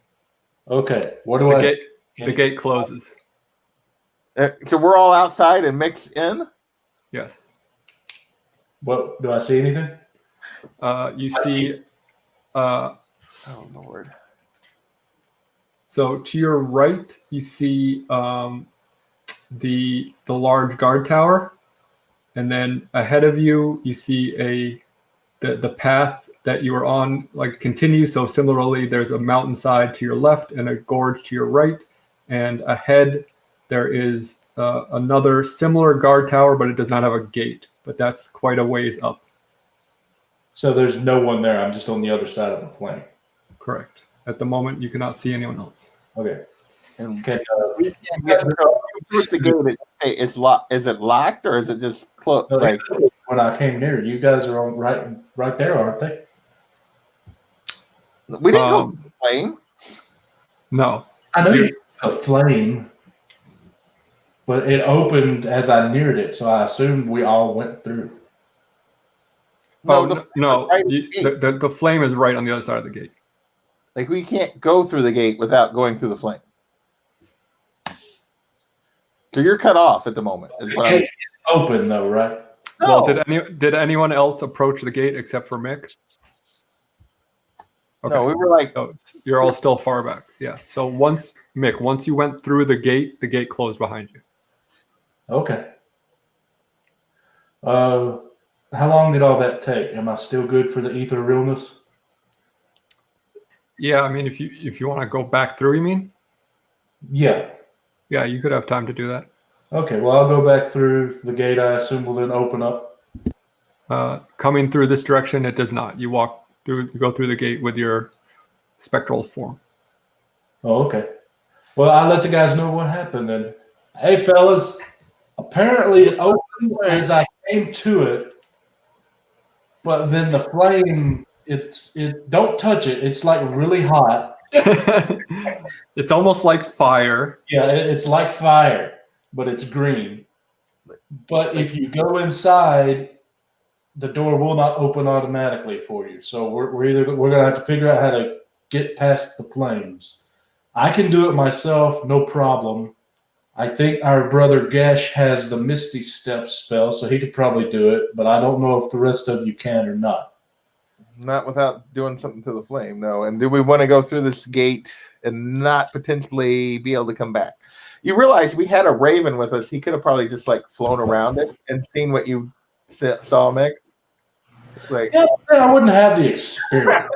Okay. What do The gate closes. So we're all outside and mixed in? Yes. What do I see anything? You see. Oh, Lord. So to your right, you see the large guard tower, and then ahead of you, you see the path that you were on continues. So similarly, there's a mountainside to your left and a gorge to your right, and ahead there is another similar guard tower, but it does not have a gate. But that's quite a ways up. So there's no one there. I'm just on the other side of the flame. Correct. At the moment, you cannot see anyone else. Okay. And Okay. we can't get the gate. It's locked. Is it locked or is it just closed? So when I came near, you guys are on right there, aren't they? We didn't go to the flame. No. I know you a flame, but it opened as I neared it, so I assumed we all went through. No, no. Right the flame is right on the other side of the gate. Like we can't go through the gate without going through the flame. So you're cut off at the moment. It's open though, right? No. Well, did anyone else approach the gate except for Mick? Okay. No, we were like. So you're all still far back. Yeah. So once you went through the gate closed behind you. Okay. How long did all that take? Am I still good for the ether realness? Yeah, I mean, if you want to go back through, you mean? Yeah. Yeah, you could have time to do that. Okay, well, I'll go back through the gate. I assume will then open up. Coming through this direction, it does not. You go through the gate with your spectral form. Oh, okay. Well, I'll let the guys know what happened then. Hey, fellas, apparently it opened as I came to it, but then the flame, don't touch it. It's like really hot. It's almost like fire. Yeah, it's like fire, but it's green. But if you go inside, the door will not open automatically for you. So we're gonna have to figure out how to get past the flames. I can do it myself, no problem. I think our brother Gesh has the Misty Step spell, so he could probably do it, but I don't know if the rest of you can or not. Not without doing something to the flame, no. And do we want to go through this gate and not potentially be able to come back? You realize we had a raven with us. He could have probably just flown around it and seen what you saw, Mick. Yeah, I wouldn't have the experience.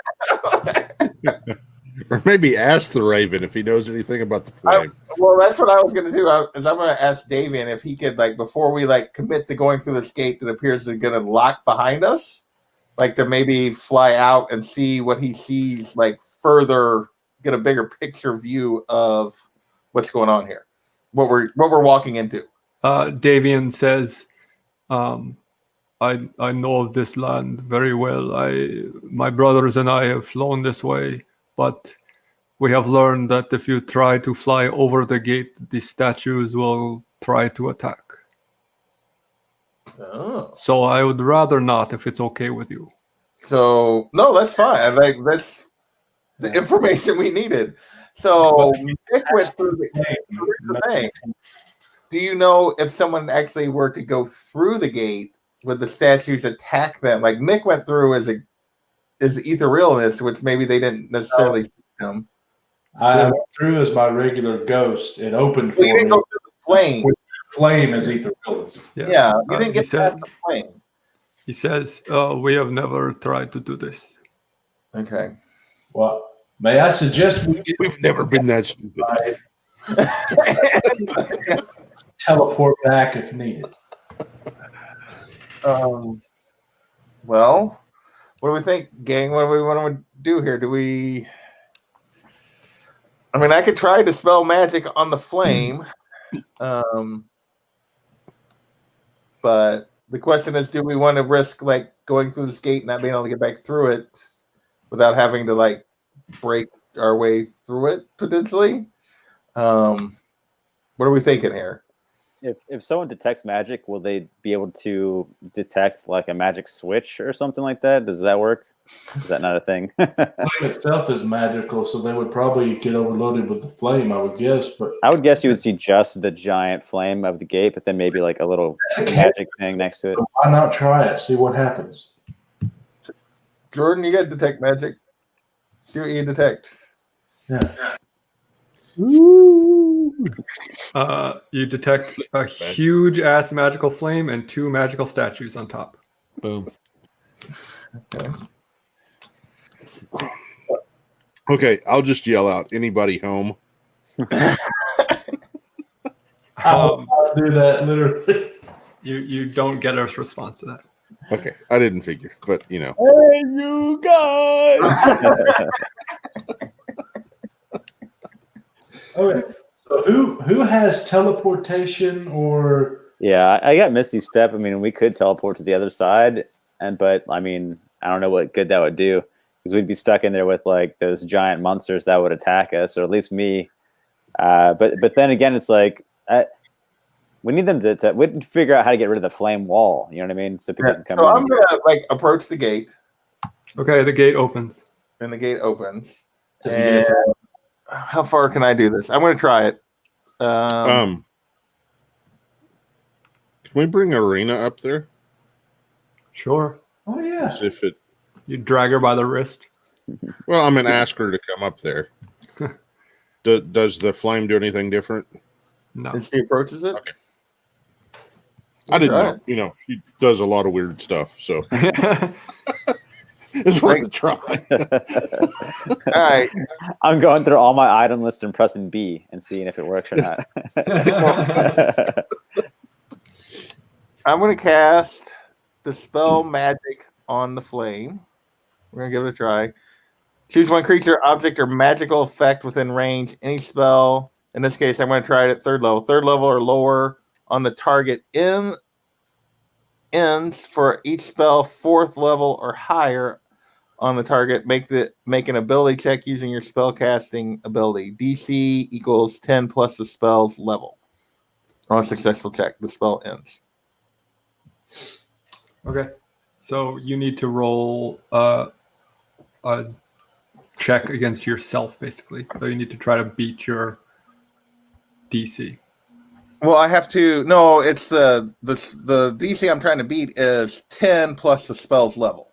Or maybe ask the raven if he knows anything about the flame. Well, that's what I was going to do. I'm going to ask Davian if he could, before we commit to going through this gate that appears to be going to lock behind us, to maybe fly out and see what he sees, further, get a bigger picture view of what's going on here, what we're walking into. Davian says, I know of this land very well. My brothers and I have flown this way, but we have learned that if you try to fly over the gate, the statues will try to attack. Oh. So I would rather not, if it's okay with you. So no, that's fine. That's the information we needed. So Nick went through the thing. Do you know if someone actually were to go through the gate, would the statues attack them? Like Mick went through as etherealness, which maybe they didn't necessarily see him. I went through as my regular ghost. It opened for Well, you didn't me. go through the flame. With flame as etherealness. Yeah, you didn't he get said, past the flame. he says, we have never tried to do this. Okay. Well, may I suggest We've never been that stupid. teleport back if needed? Well, what do we think, gang? What do we want to do here? Do we? I mean, I could try to spell magic on the flame, but the question is, do we want to risk like going through this gate and not being able to get back through it without having to like break our way through it potentially? What are we thinking here? If someone detects magic, will they be able to detect like a magic switch or something like that? Does that work? Is that not a thing? The flame itself is magical, so they would probably get overloaded with the flame, I would guess. But I would guess you would see just the giant flame of the gate, but then maybe like a little magic thing next to it. Why not try it? See what happens. Jordan, you got to detect magic. See what you detect. Yeah. You detect a huge ass magical flame and 2 magical statues on top. Boom. Okay. Okay, I'll just yell out, anybody home? I'll do that literally. You don't get a response to that. Okay, I didn't figure, but you know. Hey, you guys! Okay. So who has teleportation or? Yeah, I got Misty Step. I mean, we could teleport to the other side, but I mean, I don't know what good that would do because we'd be stuck in there with like those giant monsters that would attack us, or at least me. But then again, it's like we need them to we'd figure out how to get rid of the flame wall. You know what I mean? So people can come So in. I'm gonna like approach the gate, Okay, the gate opens. and the gate opens. Does he And get how far can I do this? I'm gonna try it. Can we bring Arena up there? Sure. Oh yeah. As if it. You drag her by the wrist. Well, I'm gonna ask her to come up there. Does the flame do anything different? No. As she approaches it. Okay. I didn't Try know. it. You know, she does a lot of weird stuff, so it's worth a try. All right. I'm going through all my item list and pressing B and seeing if it works or not. I'm gonna cast the spell magic on the flame. We're gonna give it a try. Choose one creature, object, or magical effect within range. Any spell. In this case, I'm going to try it at 3rd level. 3rd level or lower on the target ends for each spell. 4th level or higher on the target. Make an ability check using your spell casting ability. DC equals 10 plus the spell's level. On a successful check, the spell ends. Okay. So you need to roll a check against yourself, basically. So you need to try to beat your DC. Well, I have to. No, it's the DC I'm trying to beat is 10 plus the spell's level.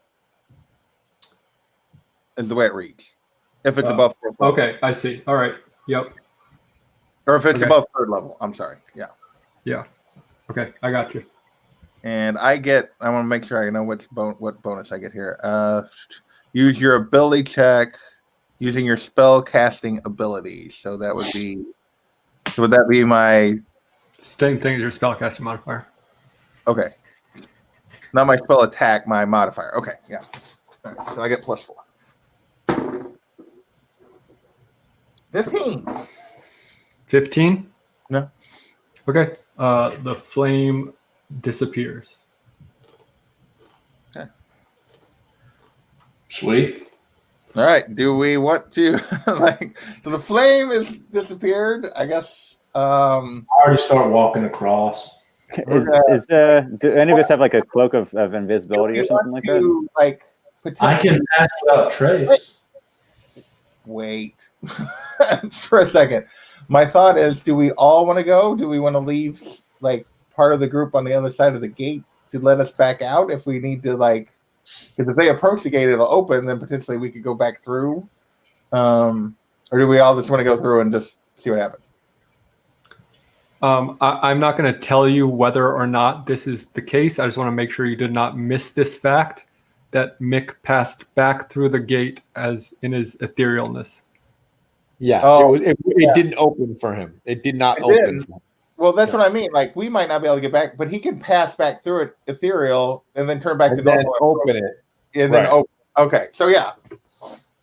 Is the way it reads. If it's above 4th level. Okay, I see. All right. Yep. Or if it's Okay. above 3rd level. I'm sorry. Yeah. Yeah. Okay, I got you. And I want to make sure I know what bonus I get here. Use your ability check using your spell casting ability. So that would be. So would that be my? Same thing as your spellcasting modifier. Okay. Not my spell attack, my modifier. Okay, yeah. All right, so I get +4. 15. 15? No. Okay. The flame disappears. Okay. Sweet. All right. Do we want to so the flame is disappeared? I guess. I already start walking across. do any of us have like a cloak of invisibility or something like that? Like I can pass without trace. Wait for a second. My thought is, do we all want to go? Do we want to leave like part of the group on the other side of the gate to let us back out if we need to, like, because if they approach the gate, it'll open, then potentially we could go back through. Or do we all just want to go through and just see what happens? I'm not going to tell you whether or not this is the case. I just want to make sure you did not miss this fact that Mick passed back through the gate as in his etherealness. Yeah, Oh, it didn't open for him. It did not It open. didn't. For him. Well, that's what I mean. Like, we might not be able to get back, but he can pass back through it ethereal and then turn back to And then normal. open it. And then Right. open. Okay, so yeah.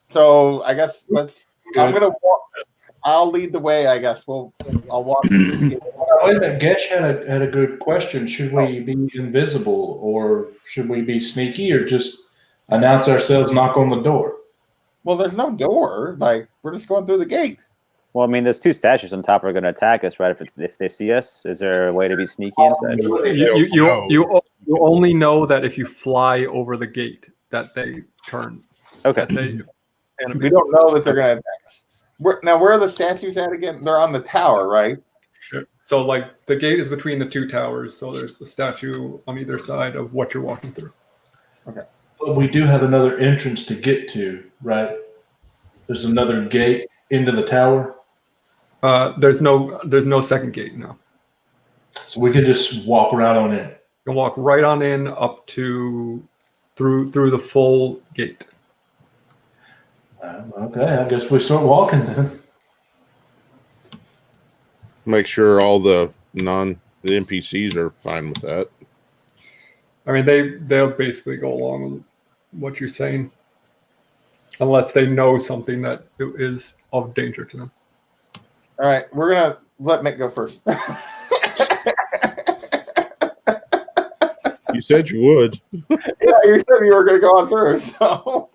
So I guess I'm gonna walk. I'll lead the way. I guess I'll walk. Through the gate. Wait a minute, Gesh had a good question. Should we be invisible, or should we be sneaky, or just announce ourselves, knock on the door? Well, there's no door. Like, we're just going through the gate. Well, I mean, those 2 statues on top are going to attack us, right? If they see us, is there a way to be sneaky inside? You only know that if you fly over the gate that they turn. Okay. We don't know that they're gonna attack us. Where are the statues at again? They're on the tower, right? Sure. So, like, the gate is between the 2 towers. So there's the statue on either side of what you're walking through. But we do have another entrance to get to, right? There's another gate into the tower. There's no second gate. No. So we could just walk right on in. You can walk right on in up to through the full gate. Okay, I guess we start walking then. Make sure all the NPCs are fine with that. I mean, they'll basically go along with what you're saying, unless they know something that is of danger to them. All right, we're gonna let Mick go first. You said you would. Yeah, you said you were gonna go on through, so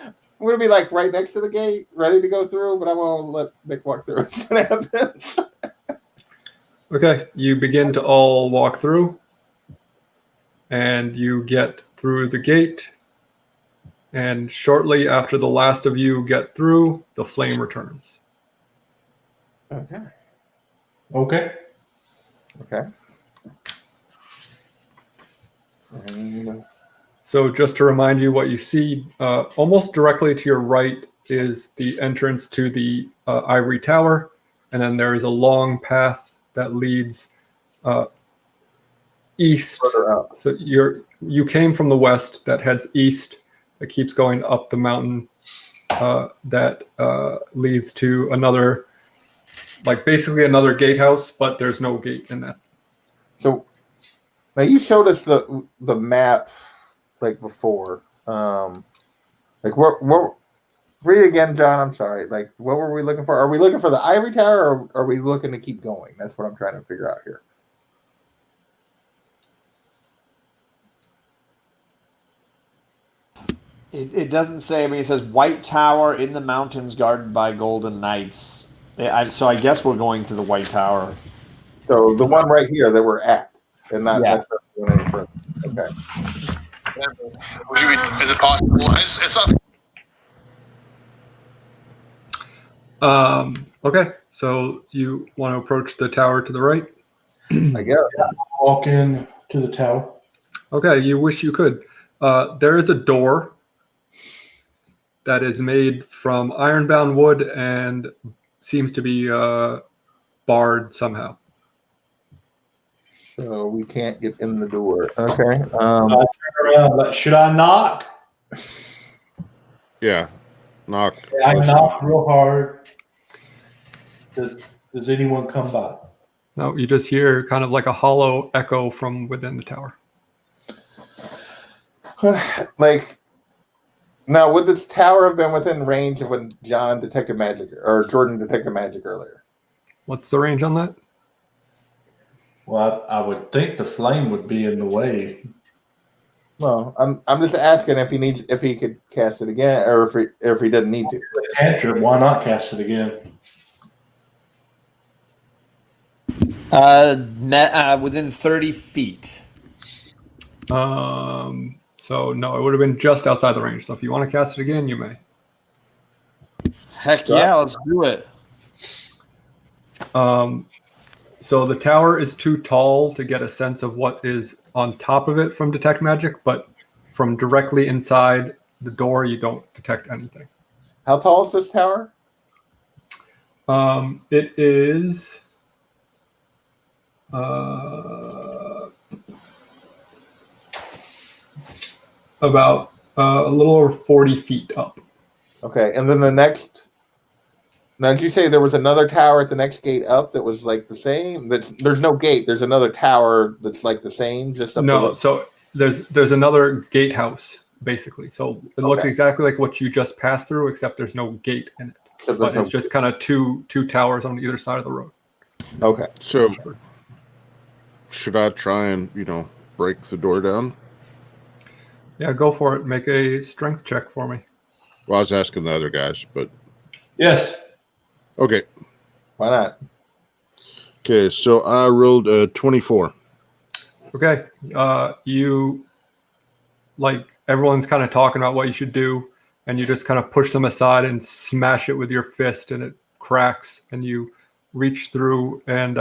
I'm gonna be like right next to the gate, ready to go through, but I won't let Mick walk through. Okay, you begin to all walk through, and you get through the gate. And shortly after the last of you get through, the flame returns. Okay. Okay. And So just to remind you what you see, almost directly to your right is the entrance to the ivory tower. And then there is a long path that leads east. further up. So you came from the west that heads east. That keeps going up the mountain. That leads to another, like basically another gatehouse, but there's no gate in that. So now you showed us the map like before. Like we're read it again, John. I'm sorry. Like, what were we looking for? Are we looking for the ivory tower, or are we looking to keep going? That's what I'm trying to figure out here. It doesn't say. I mean, it says White Tower in the mountains guarded by golden knights. So I guess we're going to the White Tower. So the one right here that we're at, and not Yeah. necessarily going any further. Okay. Is it possible? It's not. Okay, so you want to approach the tower to the right? I guess. Walk in to the tower. Okay, you wish you could. There is a door that is made from ironbound wood and seems to be barred somehow. So we can't get in the door. Okay. Turn around. Should I knock? Yeah. Knock. I knock real hard. Does anyone come by? No, you just hear kind of like a hollow echo from within the tower. Like, now would this tower have been within range of when John detected magic or Jordan detected magic earlier? What's the range on that? Well, I would think the flame would be in the way. Well, I'm just asking if he could cast it again, or if he doesn't need to. Cantrip, why not cast it again? Within 30 feet. So no, it would have been just outside the range. So if you want to cast it again, you may. Heck yeah, let's do it. So the tower is too tall to get a sense of what is on top of it from detect magic, but from directly inside the door, you don't detect anything. How tall is this tower? It is about a little over 40 feet up. Okay, and then the next. Now, did you say there was another tower at the next gate up that was like the same? There's no gate. There's another tower that's like the same, just up the No, road? so there's another gatehouse basically. So it looks Okay. exactly like what you just passed through, except there's no gate in it. So But there's it's just kind of two towers on either side of the road. okay. So, should I try and break the door down? Yeah, go for it. Make a strength check for me. Well, I was asking the other guys, but Yes. okay. Why not? Okay, so I rolled a 24. Okay. You like everyone's kind of talking about what you should do, and you just kind of push them aside and smash it with your fist, and it cracks, and you reach through and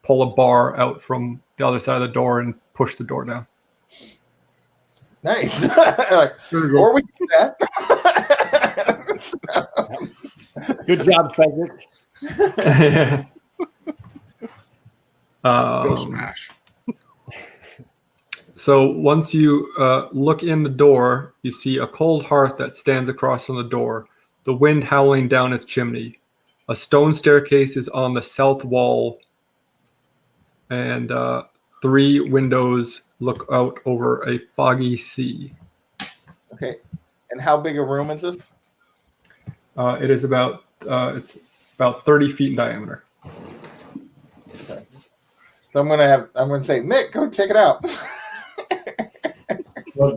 pull a bar out from the other side of the door and push the door down. Nice. Like, or we do that. Good job, Frederick. Go smash. So once you look in the door, you see a cold hearth that stands across from the door, the wind howling down its chimney. A stone staircase is on the south wall, and 3 windows look out over a foggy sea. Okay. And how big a room is this? It is about 30 feet in diameter. Okay. So I'm gonna say, Mick, go check it out. What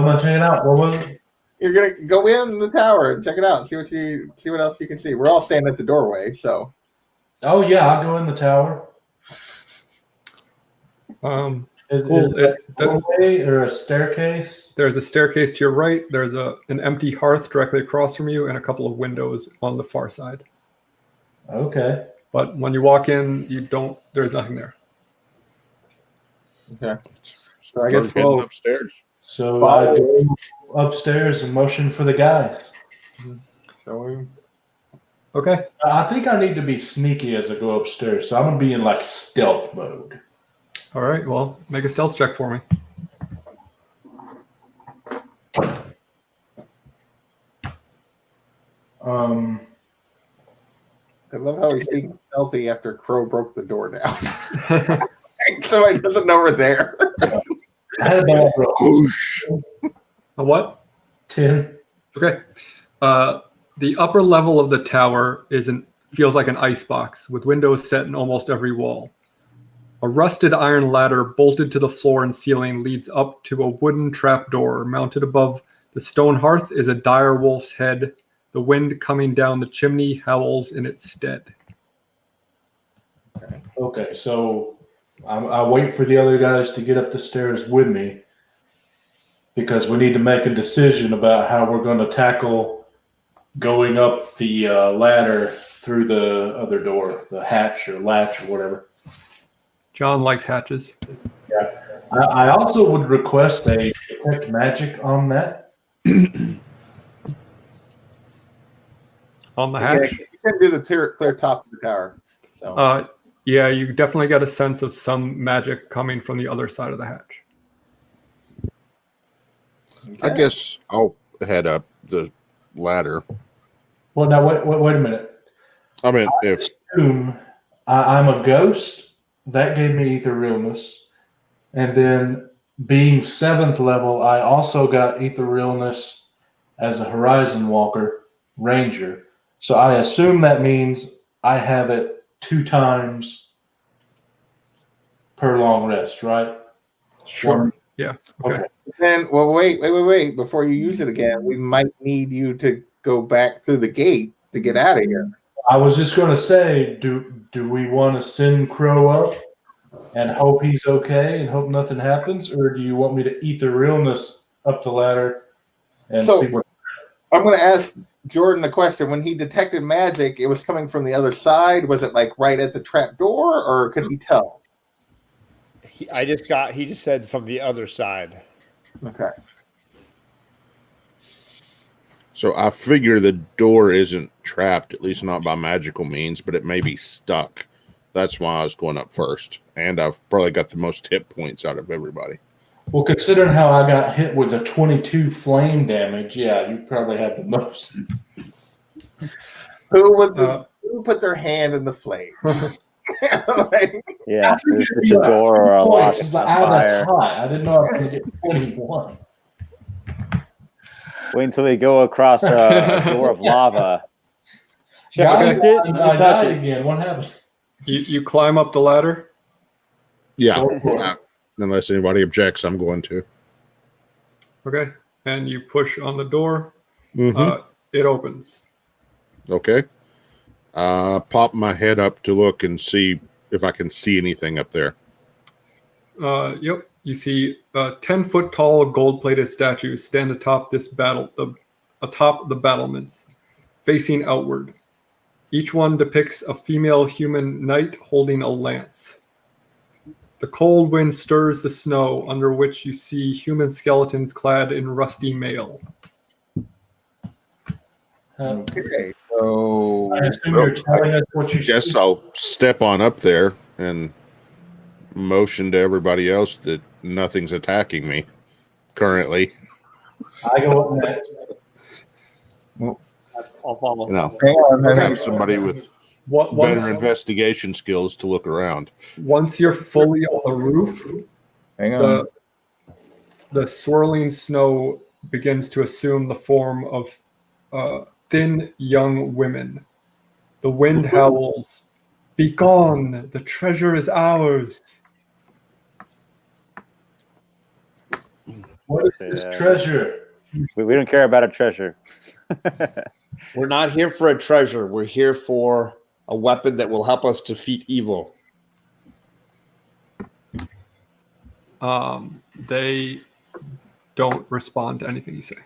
am I checking out? What was it? You're gonna go in the tower and check it out. See what else you can see. We're all standing at the doorway, so. Oh yeah, I'll go in the tower. Is Cool. it a doorway or a staircase? There's a staircase to your right. There's an empty hearth directly across from you, and a couple of windows on the far side. Okay. But when you walk in, there's nothing there. Okay. So I guess Start heading upstairs. So I go upstairs and motion for the guys. Okay. I think I need to be sneaky as I go upstairs, so I'm gonna be in like stealth mode. All right. Well, make a stealth check for me. I love how he's being stealthy after Crow broke the door down. Somebody doesn't know we're there. I had a bad roll. A what? 10. Okay. The upper level of the tower feels like an icebox with windows set in almost every wall. A rusted iron ladder bolted to the floor and ceiling leads up to a wooden trapdoor. Mounted above the stone hearth is a dire wolf's head. The wind coming down the chimney howls in its stead. Okay, so I wait for the other guys to get up the stairs with me because we need to make a decision about how we're going to tackle going up the ladder through the other door, the hatch or latch or whatever. John likes hatches. Yeah. I also would request a detect magic on that. On the Yeah, hatch? you can do the clear top of the tower. So Yeah, you definitely get a sense of some magic coming from the other side of the hatch. I guess I'll head up the ladder. Well, now wait a minute. I mean, if Assume I'm a ghost. That gave me ether realness. And then being 7th level, I also got ether realness as a Horizon Walker Ranger. So I assume that means I have it 2 times per long rest, right? Sure. Yeah. Okay. then, well, wait. Before you use it again, we might need you to go back through the gate to get out of here. I was just going to say, do we want to send Crow up and hope he's okay and hope nothing happens, or do you want me to ether realness up the ladder and So- see what? I'm going to ask Jordan a question. When he detected magic, it was coming from the other side. Was it like right at the trap door, or could he tell? He just said from the other side. Okay. So I figure the door isn't trapped, at least not by magical means, but it may be stuck. That's why I was going up first. And I've probably got the most hit points out of everybody. Well, considering how I got hit with the 22 flame damage, yeah, you probably had the most. Who put their hand in the flame? Yeah, it's a door or a lock. That's high. I didn't know I was going to get 21. Wait until we go across a door of lava. I Let me touch died it. again. What happened? You climb up the ladder. Yeah. Unless anybody objects, I'm going to. Okay. And you push on the door. Mm-hmm. It opens. Okay. Pop my head up to look and see if I can see anything up there. Yep. You see 10-foot tall gold-plated statues stand atop atop the battlements, facing outward. Each one depicts a female human knight holding a lance. The cold wind stirs the snow, under which you see human skeletons clad in rusty mail. Okay, so I assume you're telling us what you Guess see. I'll step on up there and motion to everybody else that nothing's attacking me currently. I go up next. I'll follow. hang on. I have somebody with Once, better investigation skills to look around. once you're fully on the roof, Hang on. the swirling snow begins to assume the form of thin young women. The wind howls, "Be gone! The treasure is ours!" What is this treasure? We don't care about a treasure. We're not here for a treasure. We're here for a weapon that will help us defeat evil. They don't respond to anything you say.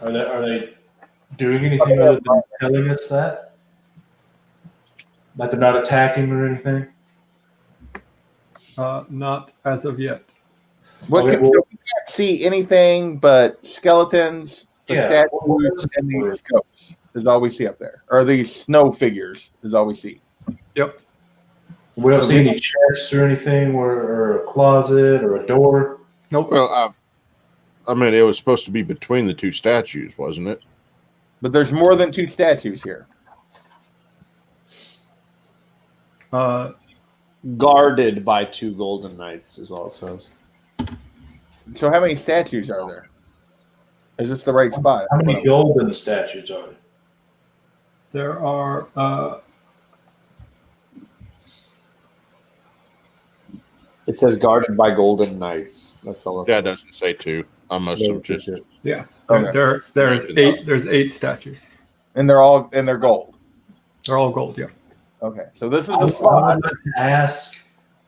Are they doing anything other than telling us that? That they're not attacking or anything? Not as of yet. So we can't see anything but skeletons, the statues, and these ghosts is all we see up there. Or these snow figures is all we see. Yep. We don't see any chests or anything, or a closet or a door. Nope. Well, I mean, it was supposed to be between the two statues, wasn't it? But there's more than two statues here. Guarded by two golden knights is all it says. So how many statues are there? Is this the right spot? How many golden statues are there? There are It says guarded by golden knights. That's all. Yeah, it doesn't say two. I must have just. yeah. Okay. There's eight statues. And they're gold. They're all gold. Yeah. Okay. So this is I the would spot. like to ask,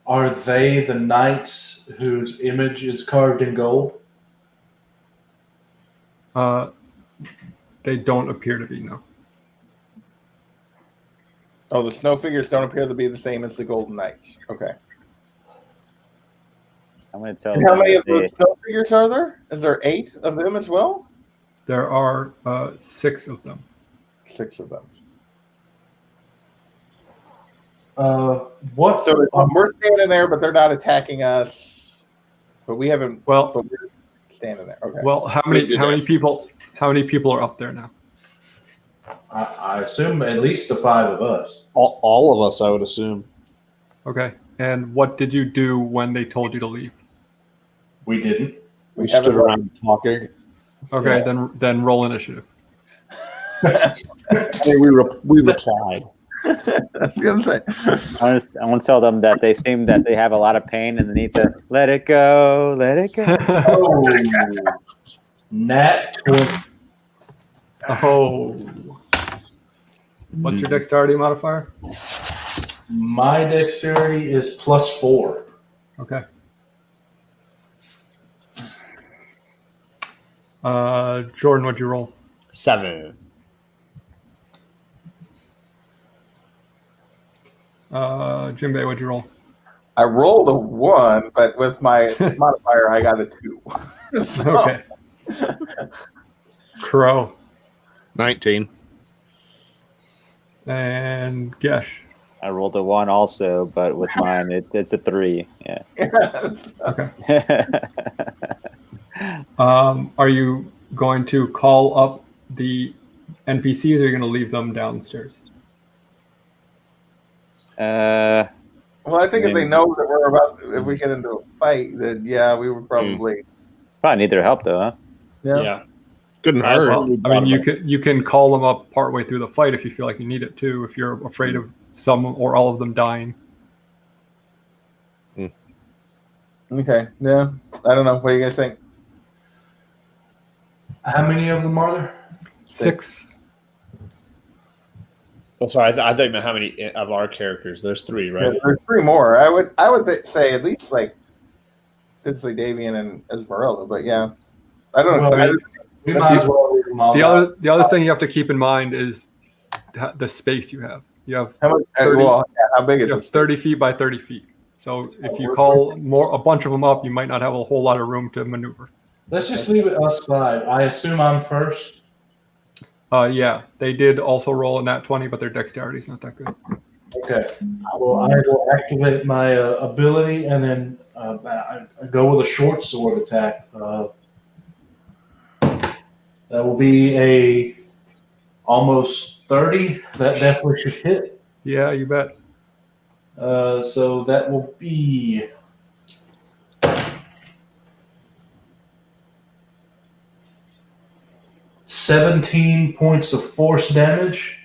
are they the knights whose image is carved in gold? They don't appear to be, no. Oh, the snow figures don't appear to be the same as the golden knights. Okay. I'm going to tell And them how many of they- those snow figures are there? Is there 8 of them as well? There are 6 of them. 6 of them. What? So we're standing there, but they're not attacking us. But we haven't. Well, But we're standing there. Okay. well, how many people are up there now? I assume at least the 5 of us. All of us, I would assume. Okay. And what did you do when they told you to leave? We didn't. We stood around talking. Okay, then roll initiative. I mean, we replied. I was gonna say. I want to tell them that they seem that they have a lot of pain and they need to let it go, let it go. Oh, Nat 20. Oh. What's your dexterity modifier? My dexterity is +4. Okay. Jordan, what'd you roll? 7. Jimbei, what'd you roll? I rolled a 1, but with my modifier, I got a 2. So, Okay. Crow 19. and Gesh. I rolled a 1 also, but with mine, it's a 3. Yeah. Okay. Are you going to call up the NPCs, or are you going to leave them downstairs? uh, well, I think if they Maybe. know that if we get into a fight, then yeah, we would probably. Probably need their help though, huh? Yeah. Couldn't I hurt. probably I mean, brought you can call them up partway through the fight if you feel like you need it too. If you're afraid of some or all of them dying. Okay. Yeah. I don't know. What do you guys think? How many of them are there? 6. Oh, sorry, I think how many of our characters? There's 3, right? There's 3 more. I would say at least like potentially Davian and Esmeralda, but yeah, I don't know. Well, we might as well leave them all out. The other thing you have to keep in mind is the space you have. You have How much? 30 how big is you have this? 30 feet by 30 feet. So if you call a bunch of them up, you might not have a whole lot of room to maneuver. Let's just leave it us 5. I assume I'm first. Yeah, they did also roll a nat 20, but their dexterity is not that good. Okay. Well, I will activate my ability and then I go with a short sword attack. That will be a almost 30. That definitely should hit. Yeah, you bet. So that will be 17 points of force damage.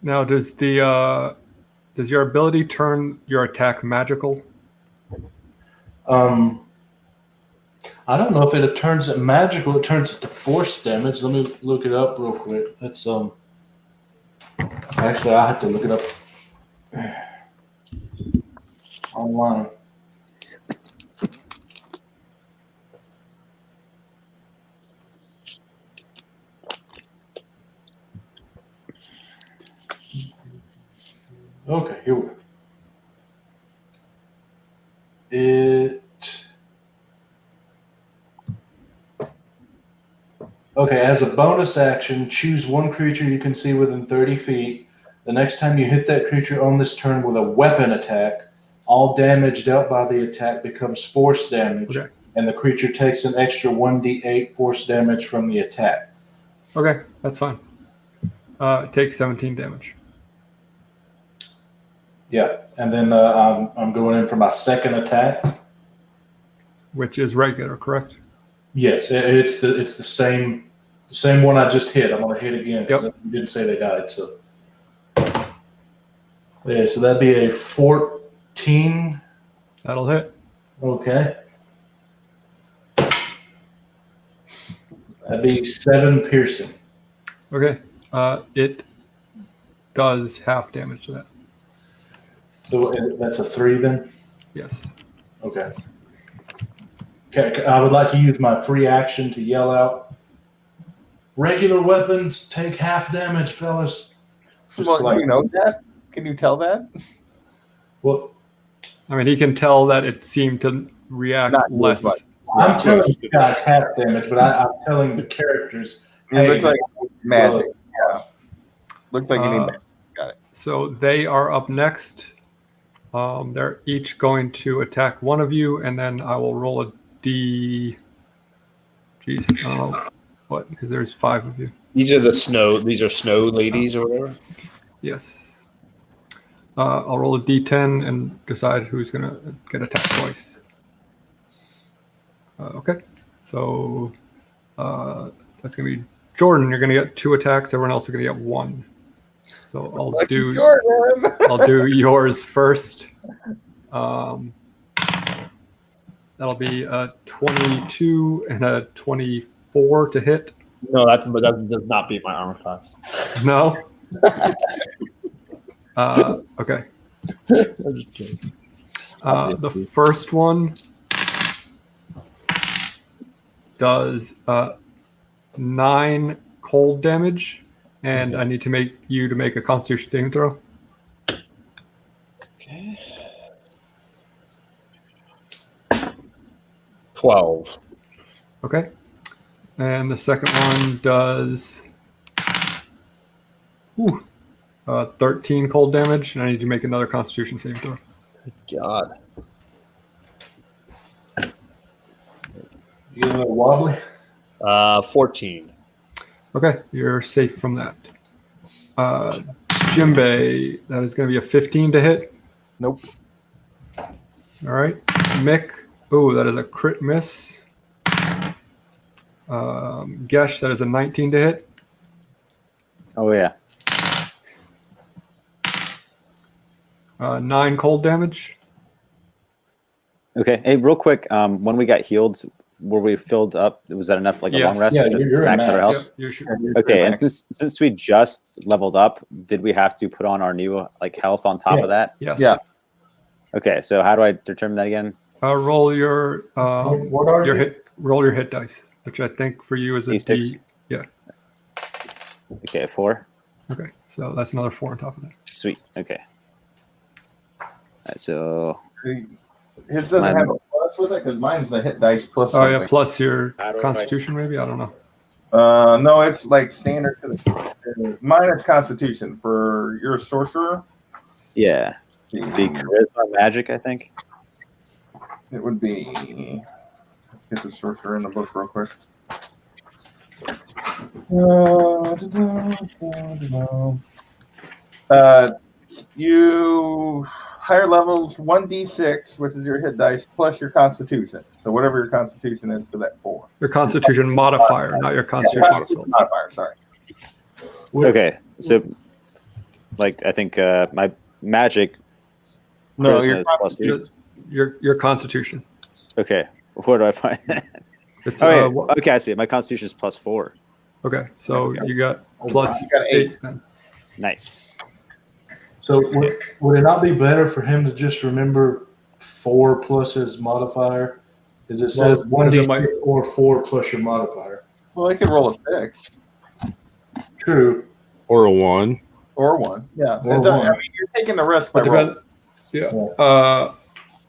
Now, does your ability turn your attack magical? I don't know if it turns it magical. It turns it to force damage. Let me look it up real quick. That's actually I have to look it up online. Okay, here we go. Okay, as a bonus action, choose one creature you can see within 30 feet. The next time you hit that creature on this turn with a weapon attack, all damage dealt by the attack becomes force damage, Okay. and the creature takes an extra 1d8 force damage from the attack. Okay, that's fine. It takes 17 damage. Yeah, and then I'm going in for my second attack. Which is regular, correct? Yes, it's the same one I just hit. I'm going to hit again because Yep. you didn't say they died. So yeah, so that'd be a 14. That'll hit. Okay. That'd be 7 piercing. Okay. It does half damage to that. So that's a 3 then? Yes. Okay. Okay, I would like to use my free action to yell out, regular weapons take half damage, fellas. Just Well, like- do you know that? Can you tell that? Well, I mean, he can tell that it seemed to react Not less. much. I'm telling you guys half damage, but I'm telling the characters, It looks hey, like magic. Yeah. Looks like you need magic. So they are up next. They're each going to attack one of you, and then I will roll a D. Jeez, what? Because there's 5 of you. These are snow ladies or whatever. Yes. I'll roll a D10 and decide who's gonna get attacked twice. Okay. So that's gonna be Jordan. You're gonna get 2 attacks. Everyone else is gonna get 1. So Lucky Jordan. I'll do yours first. That'll be a 22 and a 24 to hit. No, that does not beat my armor class. No. Okay. I'm just kidding. The first one does 9 cold damage, and I need to make you to make a Constitution saving throw. Okay. 12. Okay. And the second one does 13 cold damage, and I need to make another Constitution saving throw. God. You get a little wobbly. 14. Okay, you're safe from that. Jimbei, that is going to be a 15 to hit. Nope. All right. Mick, oh, that is a crit miss. Gesh, that is a 19 to hit. Oh yeah. 9 cold damage. Okay. Hey, real quick. When we got healed, were we filled up? Was that enough, like a Yes. long rest Yeah, to you're at max our max. health? Yep, you should. Okay, and since we just leveled up, did we have to put on our new like health on top Yeah. of that? Yes. Yeah. Okay, so how do I determine that again? Roll your What are you? roll your hit dice, which I think for you is a D6. D. Yeah. Okay, 4. Okay, so that's another 4 on top of that. Sweet. Okay. So His doesn't Mine- have a plus with it because mine's the hit dice plus Oh something. yeah, plus your How do I- Constitution, maybe. I don't know. No, it's like standard. Mine is Constitution for your sorcerer. yeah, the charisma magic, I think. It would be. Get the sorcerer in the book real quick. You higher levels 1d6, which is your hit dice, plus your Constitution. So whatever your Constitution is for that 4. Your Constitution modifier, not your Constitution result. Modifier, sorry. Okay, so like I think my magic. No, charisma your is plus 2. Your Constitution. Okay, where do I find that? It's Oh, yeah. wha- Okay, I see it. My Constitution is plus 4. okay. So you got plus You got 8. then. Nice. So would it not be better for him to just remember 4 plus his modifier? Because it says Well, 'cause it 1d6 or 4 plus your modifier. Well, he could roll a 6 True. Or a 1. or 1. Yeah. Or It's, I 1. mean, you're taking the risk by But rolling. depend- yeah.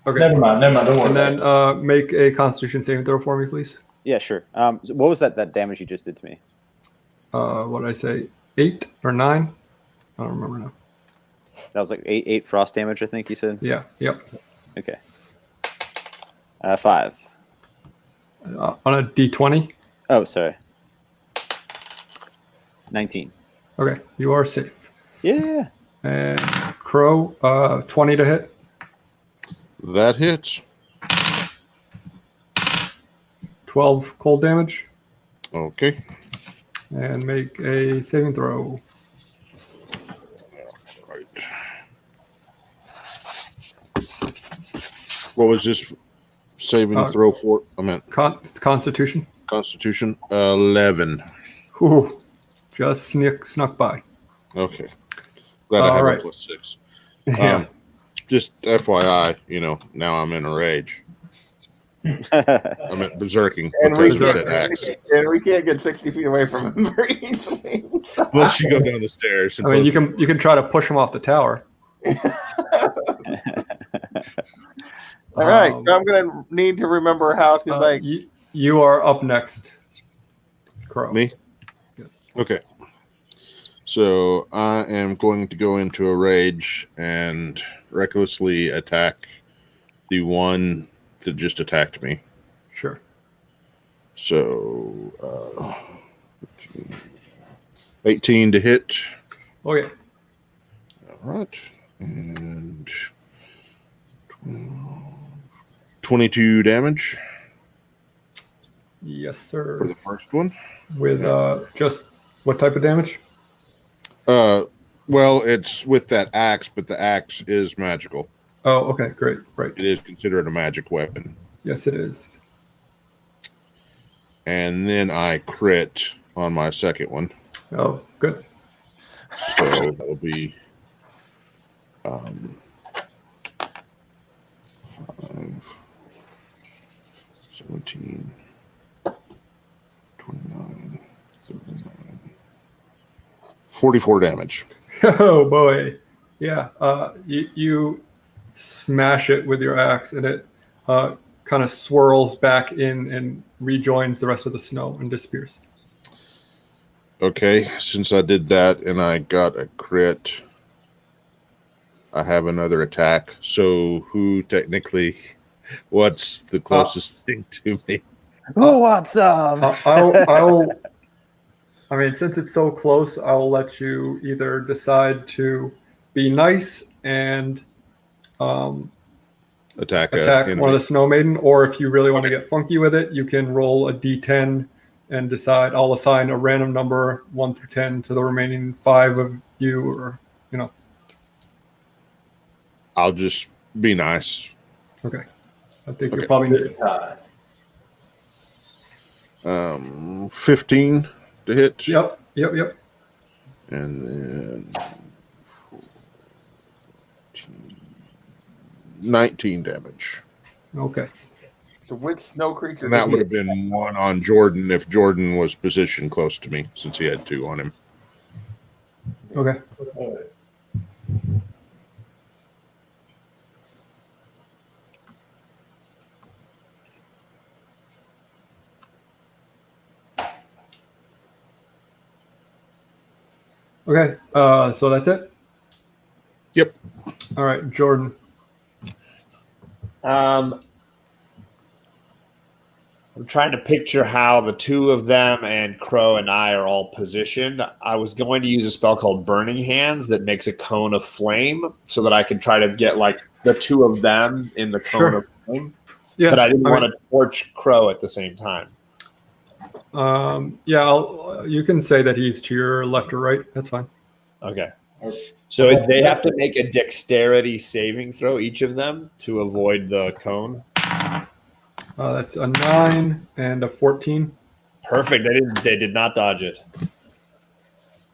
Okay. Never mind. Don't worry. And then about it. make a Constitution saving throw for me, please. Yeah, sure. So what was that damage you just did to me? What did I say? 8 or 9? I don't remember now. That was like 8 frost damage, I think you said. Yeah. Yep. Okay. 5. On a D20. Oh, sorry. 19. Okay, you are safe. Yeah. And Crow, 20 to hit. That hits. 12 cold damage. Okay. And make a saving throw. Right. What was this saving throw for? I meant It's Constitution. Constitution. 11. Whew, just snuck by. Okay. Glad I have Alright. a plus 6. Yeah. Just FYI, now I'm in a rage. I'm at berserking And we, because we said axe. and we can't get 60 feet away from him very easily. Once you go down the stairs, and I mean, close- you can try to push him off the tower. All right, so I'm going to need to remember how to, you are up next, Crow. me. Yes. Okay. So I am going to go into a rage and recklessly attack the one that just attacked me. Sure. So 18 to hit. Okay. All right. And 22 damage Yes, for sir. the first one. With just what type of damage? Well, it's with that axe, but the axe is magical. Oh, okay, great. Right. It is considered a magic weapon. Yes, it is. And then I crit on my second one. Oh, good. So that'll be 5, 17, 29, 39, 44 damage. Oh boy, yeah. You smash it with your axe, and it kind of swirls back in and rejoins the rest of the snow and disappears. Okay, since I did that and I got a crit, I have another attack. So who technically, what's the closest thing to me? Who wants some? I mean, since it's so close, I'll let you either decide to be nice and Attack one of enemy. the snow maiden, or if you really want to get funky with it, you can roll a d10 and decide. I'll assign a random number 1 through 10 to the remaining 5 of you, or I'll just be nice. Okay. I think Okay. you'll probably need it. 15 to hit. Yep. And then 19 damage. Okay. So which snow creature? And that did would he have been 1 on Jordan if Jordan was positioned close to me, since he had 2 on him. Okay. Okay. So that's it. Yep. All right, Jordan. I'm trying to picture how the two of them and Crow and I are all positioned. I was going to use a spell called Burning Hands that makes a cone of flame so that I could try to get like the two of them in the cone Sure. of flame. Yeah. But I didn't want to torch Crow at the same time. Yeah, you can say that he's to your left or right. That's fine. Okay. So they have to make a dexterity saving throw, each of them, to avoid the cone. That's a 9 and a 14. Perfect. They did not dodge it.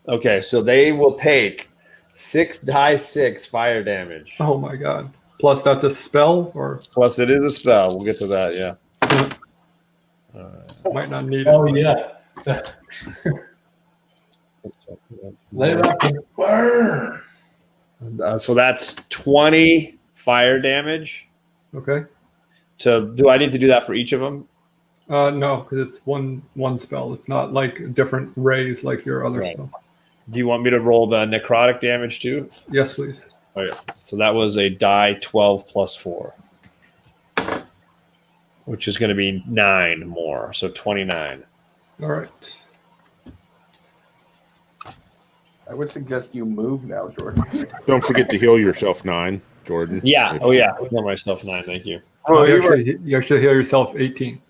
Okay, so they will take 6d6 fire damage. Oh my god. Plus that's a spell, or Plus it is a spell. We'll get to that, yeah. might not need Oh it. yeah. Let it rock and burn. So that's 20 fire damage. Okay. Do I need to do that for each of them? No, because it's one spell. It's not like different rays like your other Right. spell. Do you want me to roll the necrotic damage too? Yes, please. Okay. So that was a die 12 plus 4, which is going to be 9 more. So 29. All right. I would suggest you move now, Jordan. Don't forget to heal yourself 9, Jordan. Yeah. Oh, yeah. I heal myself 9. Thank you. Oh, you actually heal yourself 18.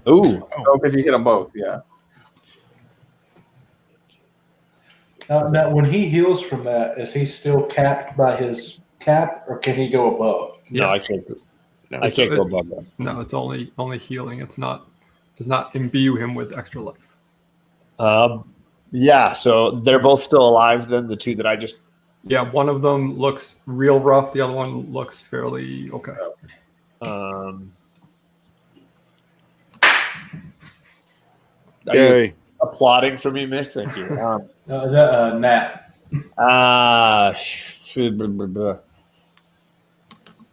Ooh. Oh, because you hit them both. Yeah. Now, when he heals from that, is he still capped by his cap, or can he go above? No, Yes. I can't. No, I can't go above that. No, it's only healing. Does not imbue him with extra life. Yeah. So they're both still alive. Then the two that I just. Yeah, one of them looks real rough. The other one looks fairly okay. Are you Yay. applauding for me, Mick? Thank you. Nat.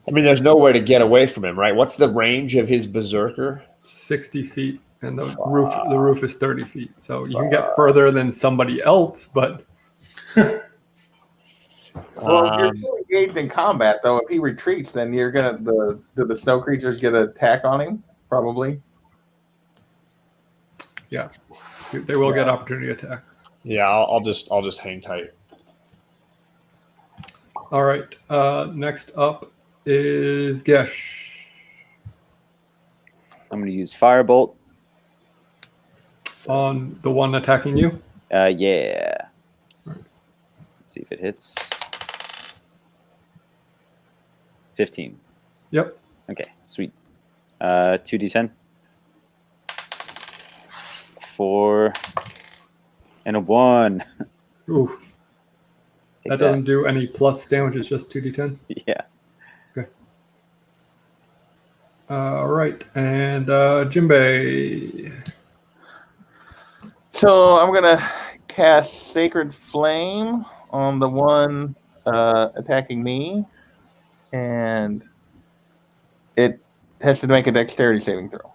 I mean, there's nowhere to get away from him, right? What's the range of his berserker? 60 feet, and the roof is 30 feet. So you can get further than somebody else, but Well, if you're still engaged in combat, though, if he retreats, then you're gonna do the snow creatures get an attack on him? Probably. yeah, they will get opportunity attack. Yeah, I'll just hang tight. All right. Next up is Gesh. I'm going to use Firebolt. On the one attacking you. Yeah. Let's see if it hits. 15. Yep. Okay, sweet. 2d10. 4 and a 1. Ooh, Take that doesn't do any plus damage. It's just 2d10. Yeah. All right, and Jimbei. So I'm gonna cast Sacred Flame on the one attacking me, and it has to make a dexterity saving throw.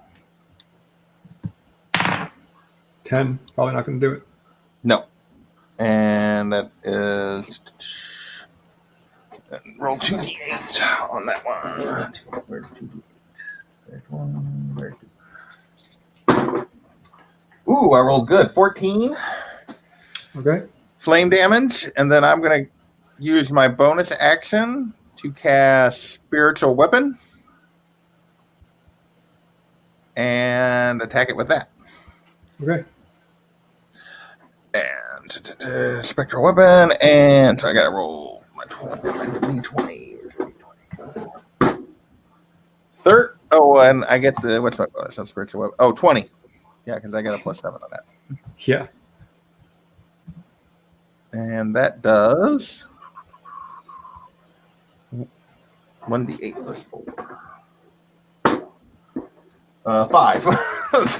10. Probably not going to do it. No. And that is... Roll 2d8 on that one. Where's 2d8? There's one. Where's 2d8? Ooh, I rolled good. 14 Okay. flame damage. And then I'm going to use my bonus action to cast Spiritual Weapon and attack it with that. Okay. And Spectral Weapon. And so I got to roll my d20. Oh, and I get the, what's my bonus on Spiritual Weapon? Oh, 20. Yeah, because I got a +7 on that. Yeah. And that does 1d8 plus 4. 5. So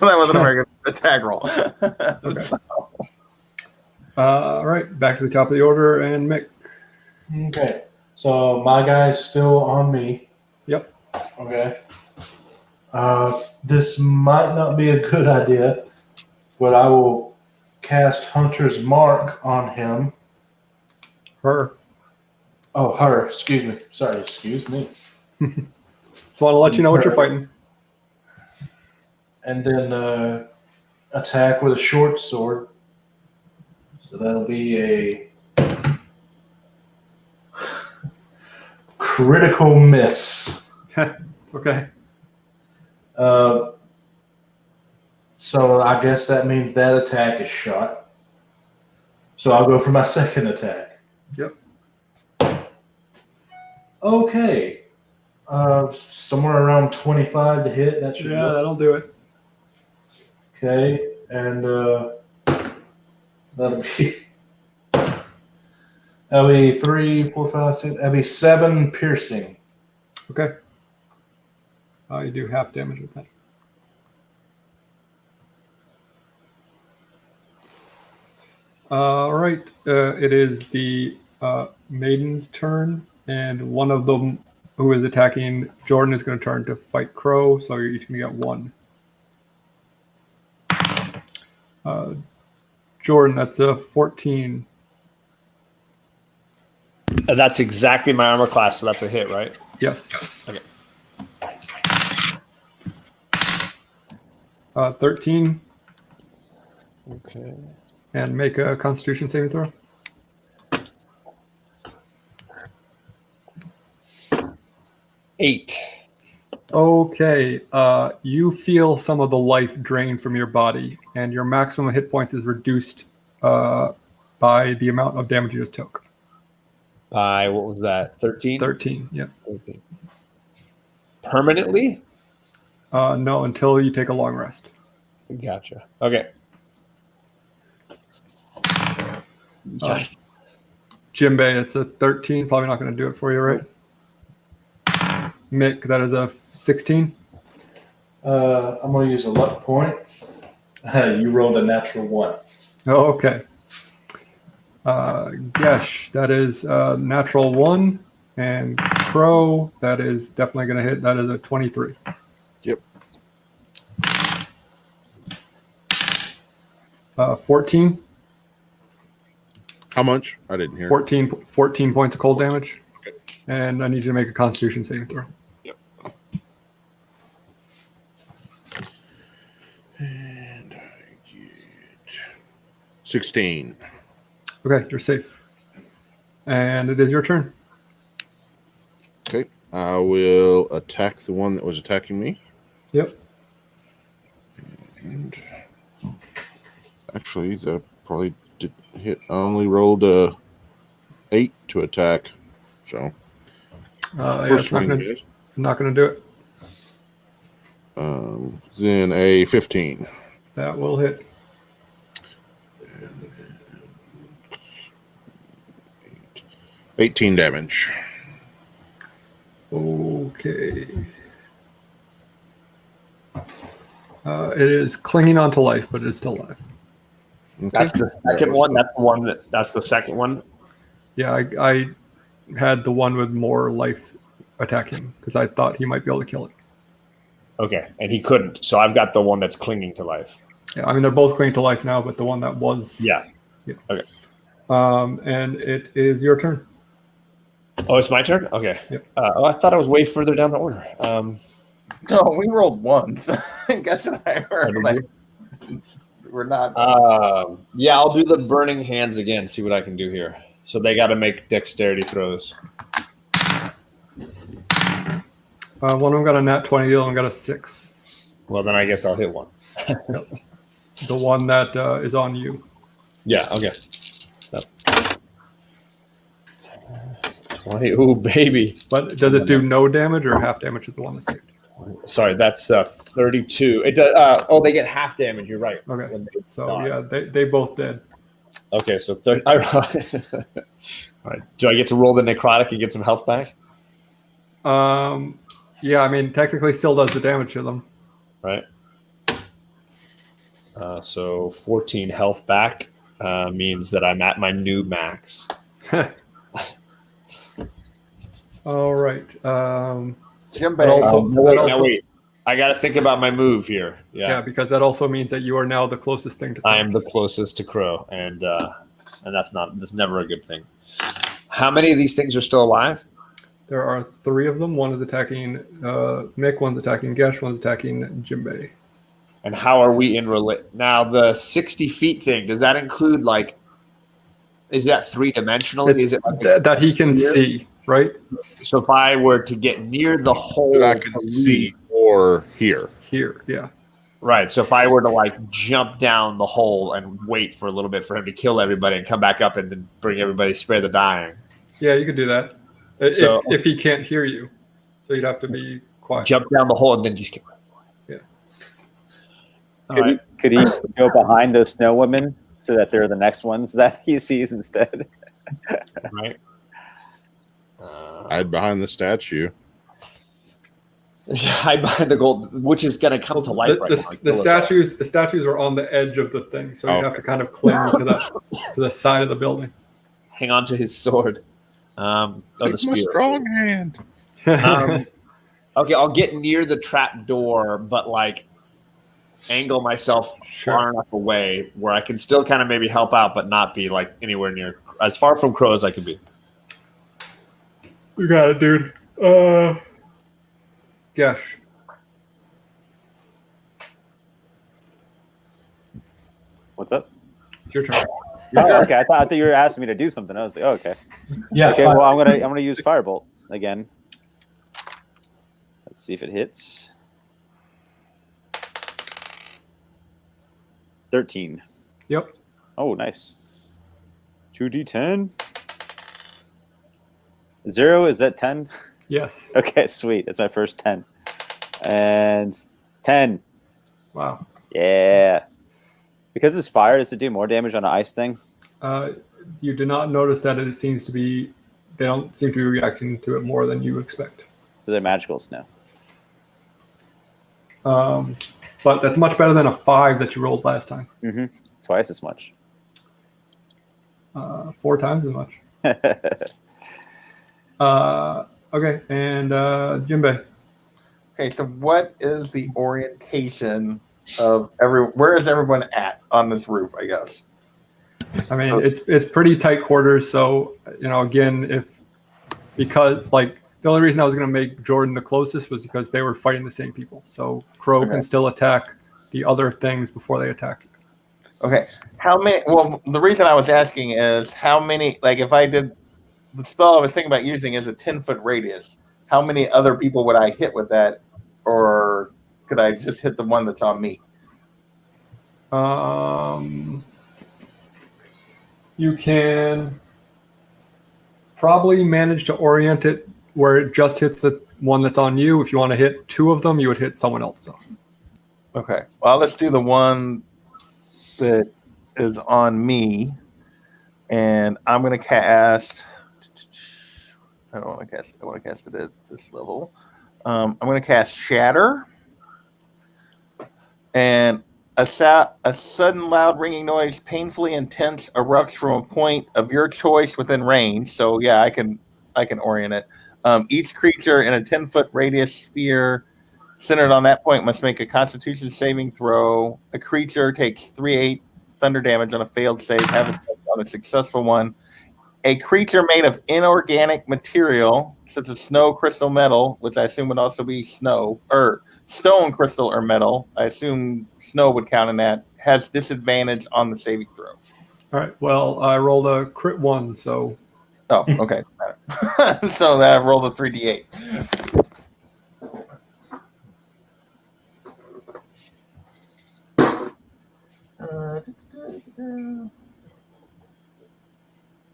that wasn't a very good attack roll. Okay. All right, back to the top of the order, and Mick. Okay. So my guy's still on me. Yep. Okay. This might not be a good idea, but I will cast Hunter's Mark on him. Her. Oh, her. Excuse me. Sorry. Excuse me. Just want to let you know what you're fighting. And then attack with a short sword. So that'll be a critical miss. Okay. So I guess that means that attack is shot. So I'll go for my second attack. Yep. Okay. Somewhere around 25 to hit. That should Yeah, work. that'll do it. Okay. And that'll be 3, 4, 5, 6. That'll be 7 piercing. Okay. You do half damage with that. All right. It is the maiden's turn, and one of them who is attacking Jordan is going to turn to fight Crow, so you're each going to get 1. Jordan, that's a 14. That's exactly my armor class, so that's a hit, right? Yes. Okay. 13. Okay. And make a Constitution saving throw. 8. Okay. You feel some of the life drained from your body, and your maximum hit points is reduced by the amount of damage you just took. By, what was that, 13? 13, yeah. 13. Permanently? No, until you take a long rest. Gotcha. Okay. Jimbei, it's a 13. Probably not going to do it for you, right? Mick, that is a 16. I'm going to use a luck point. You rolled a natural 1. Oh, okay. Gesh, that is natural 1. And Crow, that is definitely going to hit. That is a 23. Yep. 14. How much? I didn't hear. 14 points of cold damage. Okay. And I need you to make a Constitution saving throw. Yep. And I get 16. Okay, you're safe. And it is your turn. Okay. I will attack the one that was attacking me. Yep. And actually, that probably did hit. I only rolled a 8 to attack. So, Yeah, first it's not swing gonna, is. not gonna do it. Then a 15. That will hit. And 18 damage. Okay. It is clinging onto life, but it is still alive. Okay. That's the second one. That's the second one. Yeah, I had the one with more life attack him because I thought he might be able to kill it. Okay, and he couldn't. So I've got the one that's clinging to life. Yeah, I mean they're both clinging to life now, but the one that was. Yeah. Yeah. Okay. And it is your turn. Oh, it's my turn. Okay. Yep. I thought I was way further down the order. No, we rolled ones. Guess and I were did like, we're not. Yeah, I'll do the burning hands again. See what I can do here. So they got to make dexterity throws. One of them got a nat 20, the other one got a 6. Well, then I guess I'll hit one. The one that is on you. Yeah. Okay. So. 20. Ooh, baby. But does it do no damage or half damage to the one that's saved? Sorry, that's 32. It does. They get half damage. You're right. Okay. When they So die. yeah, they both did. Okay, so 30. All right. Do I get to roll the necrotic and get some health back? Yeah, I mean technically still does the damage to them. Right. So 14 health back means that I'm at my new max. All right. Jim But also, Wait. I got to think about my move here. yeah, because that also means that you are now the closest thing to. I am the closest to Crow, and that's never a good thing. How many of these things are still alive? There are 3 of them. One is attacking Mick, one's attacking Gesh, one's attacking Jimbei. And how are we in now? The 60 feet thing, does that include is that 3-dimensionally? Is it that he can see, right? So if I were to get near the hole That I can see or hear. Here, yeah. Right. So if I were to jump down the hole and wait for a little bit for him to kill everybody and come back up and then bring everybody, spare the dying. Yeah, you could do that. So- if he can't hear you. So you'd have to be quiet. Jump down the hole and then just get. Yeah. All right. Could he go behind those snow women so that they're the next ones that he sees instead? Right. Hide behind the statue. Hide behind the gold, which is going to come to life right now. The statues are on the edge of the thing, so you have to kind of cling to the side of the building. Hang on to his sword. The It's my spear. strong hand. Okay, I'll get near the trap door, but angle myself far enough away where I can still kind of maybe help out, but not be anywhere near, as far from Crow as I can be. You got it, dude. Gesh. What's up? It's your turn. Oh, okay. I thought you were asking me to do something. I was like, oh, okay. Yeah. Okay. Well, I'm gonna use Firebolt again. Let's see if it hits. 13. Yep. Oh, nice. 2d10. 0, is that 10? Yes. Okay, sweet. That's my first 10. And 10. Wow. Yeah. Because it's fire, does it do more damage on an ice thing? You do not notice that it seems to be. They don't seem to be reacting to it more than you expect. So they're magical snow. But that's much better than a 5 that you rolled last time. Mm-hmm. Twice as much. 4 times as much. Okay, and Jimbei. Okay, so what is the orientation of where is everyone at on this roof, I guess? I mean, it's pretty tight quarters. So again, because the only reason I was going to make Jordan the closest was because they were fighting the same people. So Crow can still attack the other things before they attack you. Okay, how many? Well, the reason I was asking is how many. If I did the spell I was thinking about using is a 10-foot radius. How many other people would I hit with that, or could I just hit the one that's on me? You can probably manage to orient it where it just hits the one that's on you. If you want to hit 2 of them, you would hit someone else. Though. Okay, well, let's do the one that is on me, and I'm going to cast. I don't want to cast. I want to cast it at this level. I'm going to cast Shatter, and A sudden loud ringing noise, painfully intense, erupts from a point of your choice within range. So yeah, I can orient it. Each creature in a 10-foot radius sphere centered on that point must make a Constitution saving throw. A creature takes 3d8 thunder damage on a failed save, have it on a successful one. A creature made of inorganic material, such as snow, crystal, metal, which I assume would also be snow, or stone, crystal, or metal. I assume snow would count in that. Has disadvantage on the saving throw. All right. Well, I rolled a crit 1, so Oh, okay. So that I rolled a 3d8.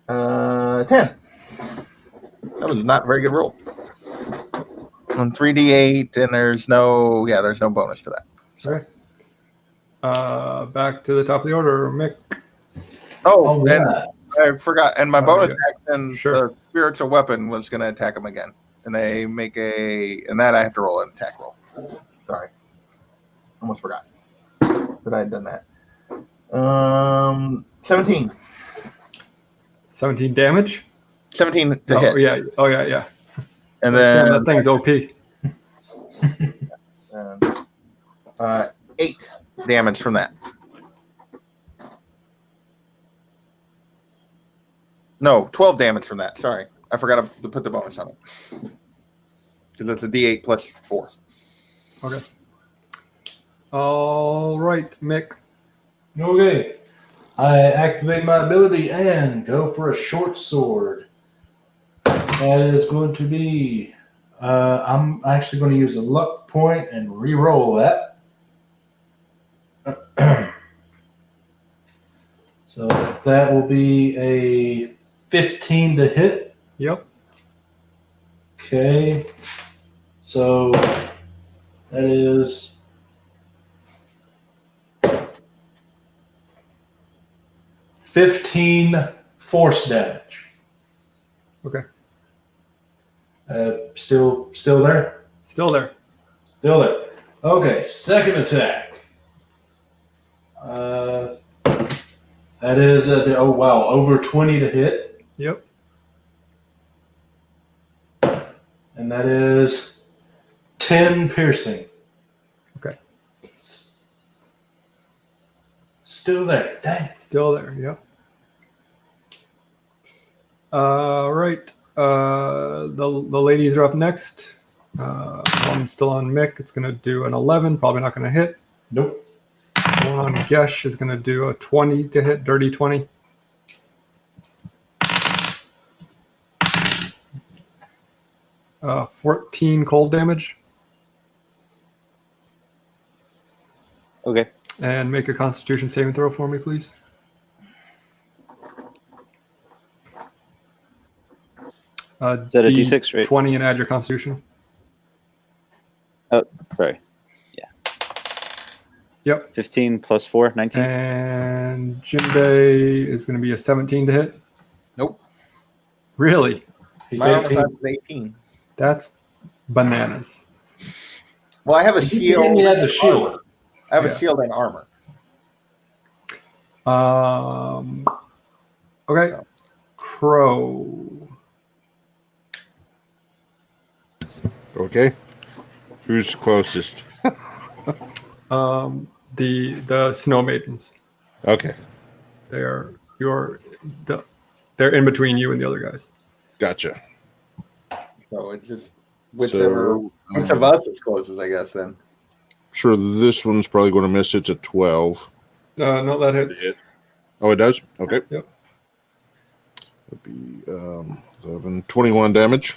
Uh, 10. That was not a very good roll. On 3d8, and there's no bonus to that. okay. Back to the top of the order, Mick. Oh, and right. I forgot. And my Oh, bonus yeah. action, Sure. the spiritual weapon was going to attack him again, and they make and that I have to roll an attack roll. Sorry, almost forgot that I had done that. 17. 17 damage. 17 to hit. Yeah. Oh yeah. And Damn, then that thing's OP. 8 damage from that. No, 12 damage from that. Sorry, I forgot to put the bonus on it because it's a D8 plus 4. Okay. All right, Mick. Okay. I activate my ability and go for a short sword. That is going to be. I'm actually going to use a luck point and re-roll that. So that will be a 15 to hit. Yep. Okay. So that is 15 force damage. Okay. Still there? Still there. Still there. Okay, second attack. That is over 20 to hit, Yep. and that is 10 piercing. Okay. Still there. Dang. Still there. Yep. All right. The ladies are up next. One's still on Mick. It's going to do an 11. Probably not going to hit. Nope. One on Gesh is going to do a 20 to hit. Dirty 20. Uh, 14 cold damage. Okay. And make a Constitution saving throw for me, please. Is that a D6, right? 20 and add your Constitution. Oh, sorry. Yeah. Yep. 15 plus 4, 19. And Jinbei is going to be a 17 to hit. Nope. Really? He's My armor 18. class is 18. That's bananas. Well, I have a shield. He has a shield. I have Yeah. a shield and armor. Okay. So. Crow. Okay. Who's closest? The snow maidens. Okay. They're in between you and the other guys. Gotcha. So it's just whichever which of us is closest, I guess. Then Sure, this one's probably going to miss. It's a 12. No, that hits. Hit. Oh, it does? Okay. Yep. That'd be 11, 21 damage.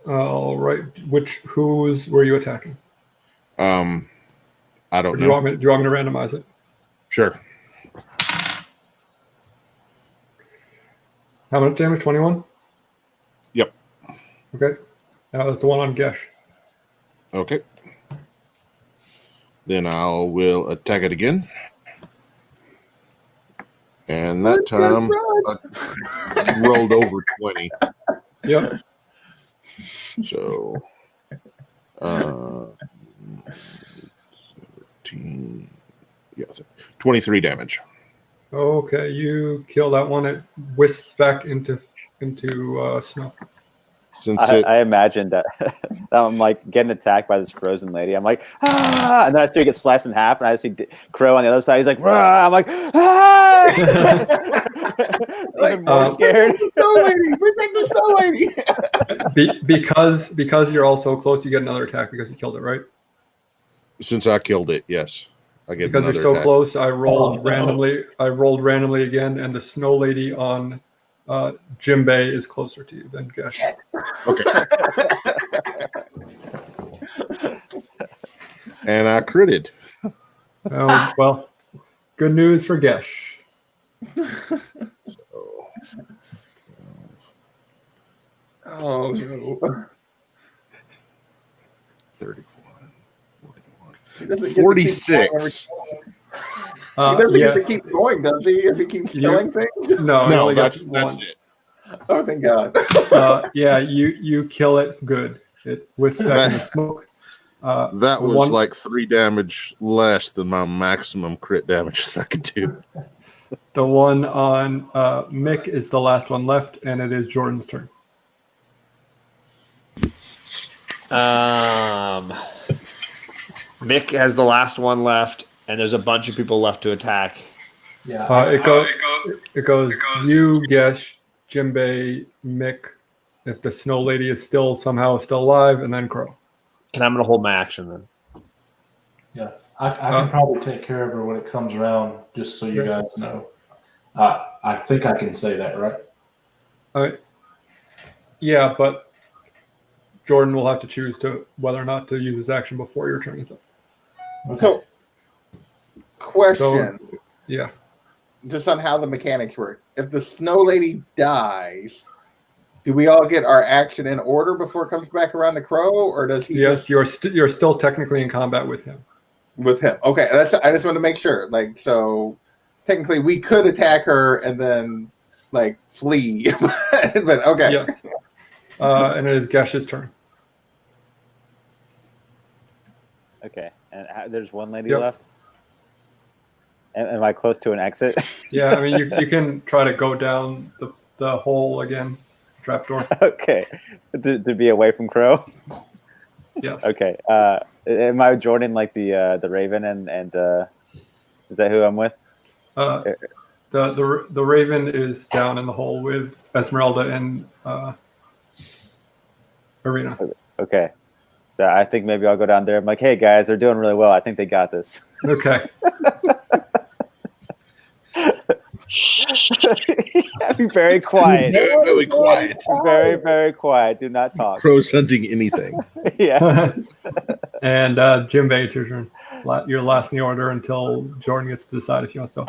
All right. Whose were you attacking? I Or don't do you know. want me to randomize it? Sure. How much damage? 21? Yep. Okay. Now that's the one on Gesh. Okay. Then I will attack it again. And that time I rolled over 20. Yep. So 13, Yeah, 23 damage. Okay, you kill that one. It whisks back into snow. Since it I imagined that, that I'm like getting attacked by this frozen lady. I'm like, ah, and then I see her get sliced in half, and I see Crow on the other side. He's like, rah! I'm like, ah! It's even more scared. Snow lady, we take the snow lady. Because you're all so close, you get another attack because you killed it, right? since I killed it, yes, I get Because you're another so attack. close, I rolled no. randomly. I rolled randomly again, and the snow lady on Jimbei is closer to you than Gesh. Okay. And I critted. Oh, well, good news for Gesh. Oh no. 31, He doesn't get to keep 46. going. He doesn't get to Yes. keep going, does he? If he keeps killing things? No, you No, only get that's once. it. Oh, thank God. Yeah, you kill it good. It whisks back in the smoke. That the was one- like 3 damage less than my maximum crit damage that I could do. The one on Mick is the last one left, and it is Jordan's turn. Mick has the last one left, and there's a bunch of people left to attack. Yeah. It goes you, Gesh, Jimbei, Mick, if the snow lady is still alive, and then Crow. I'm going to hold my action then. Yeah, I can probably take care of her when it comes around, just so you guys know. I think I can say that, right? Yeah, but Jordan will have to choose to whether or not to use his action before your turn is up. Okay. So, question. Yeah. Just on how the mechanics work. If the snow lady dies, do we all get our action in order before it comes back around to Crow, or does he? Yes, you're still technically in combat with him. With him. Okay, I just want to make sure. Like, so technically, we could attack her and then like flee, but okay. Yes. And it is Gesh's turn. Okay, and there's one lady Yep. left. Am I close to an exit? Yeah, I mean you can try to go down the hole again, trapdoor. Okay, to be away from Crow. Yes. Okay. Am I joining like the Raven and is that who I'm with? The Raven is down in the hole with Esmeralda and Arena. Okay. So I think maybe I'll go down there. I'm like, hey guys, they're doing really well. I think they got this. Okay. Be very quiet. Really quiet. Very, very quiet. Do not talk. Crow's hunting anything. Yes. And Jimbei, it's your turn. You're last in the order until Jordan gets to decide if he wants to.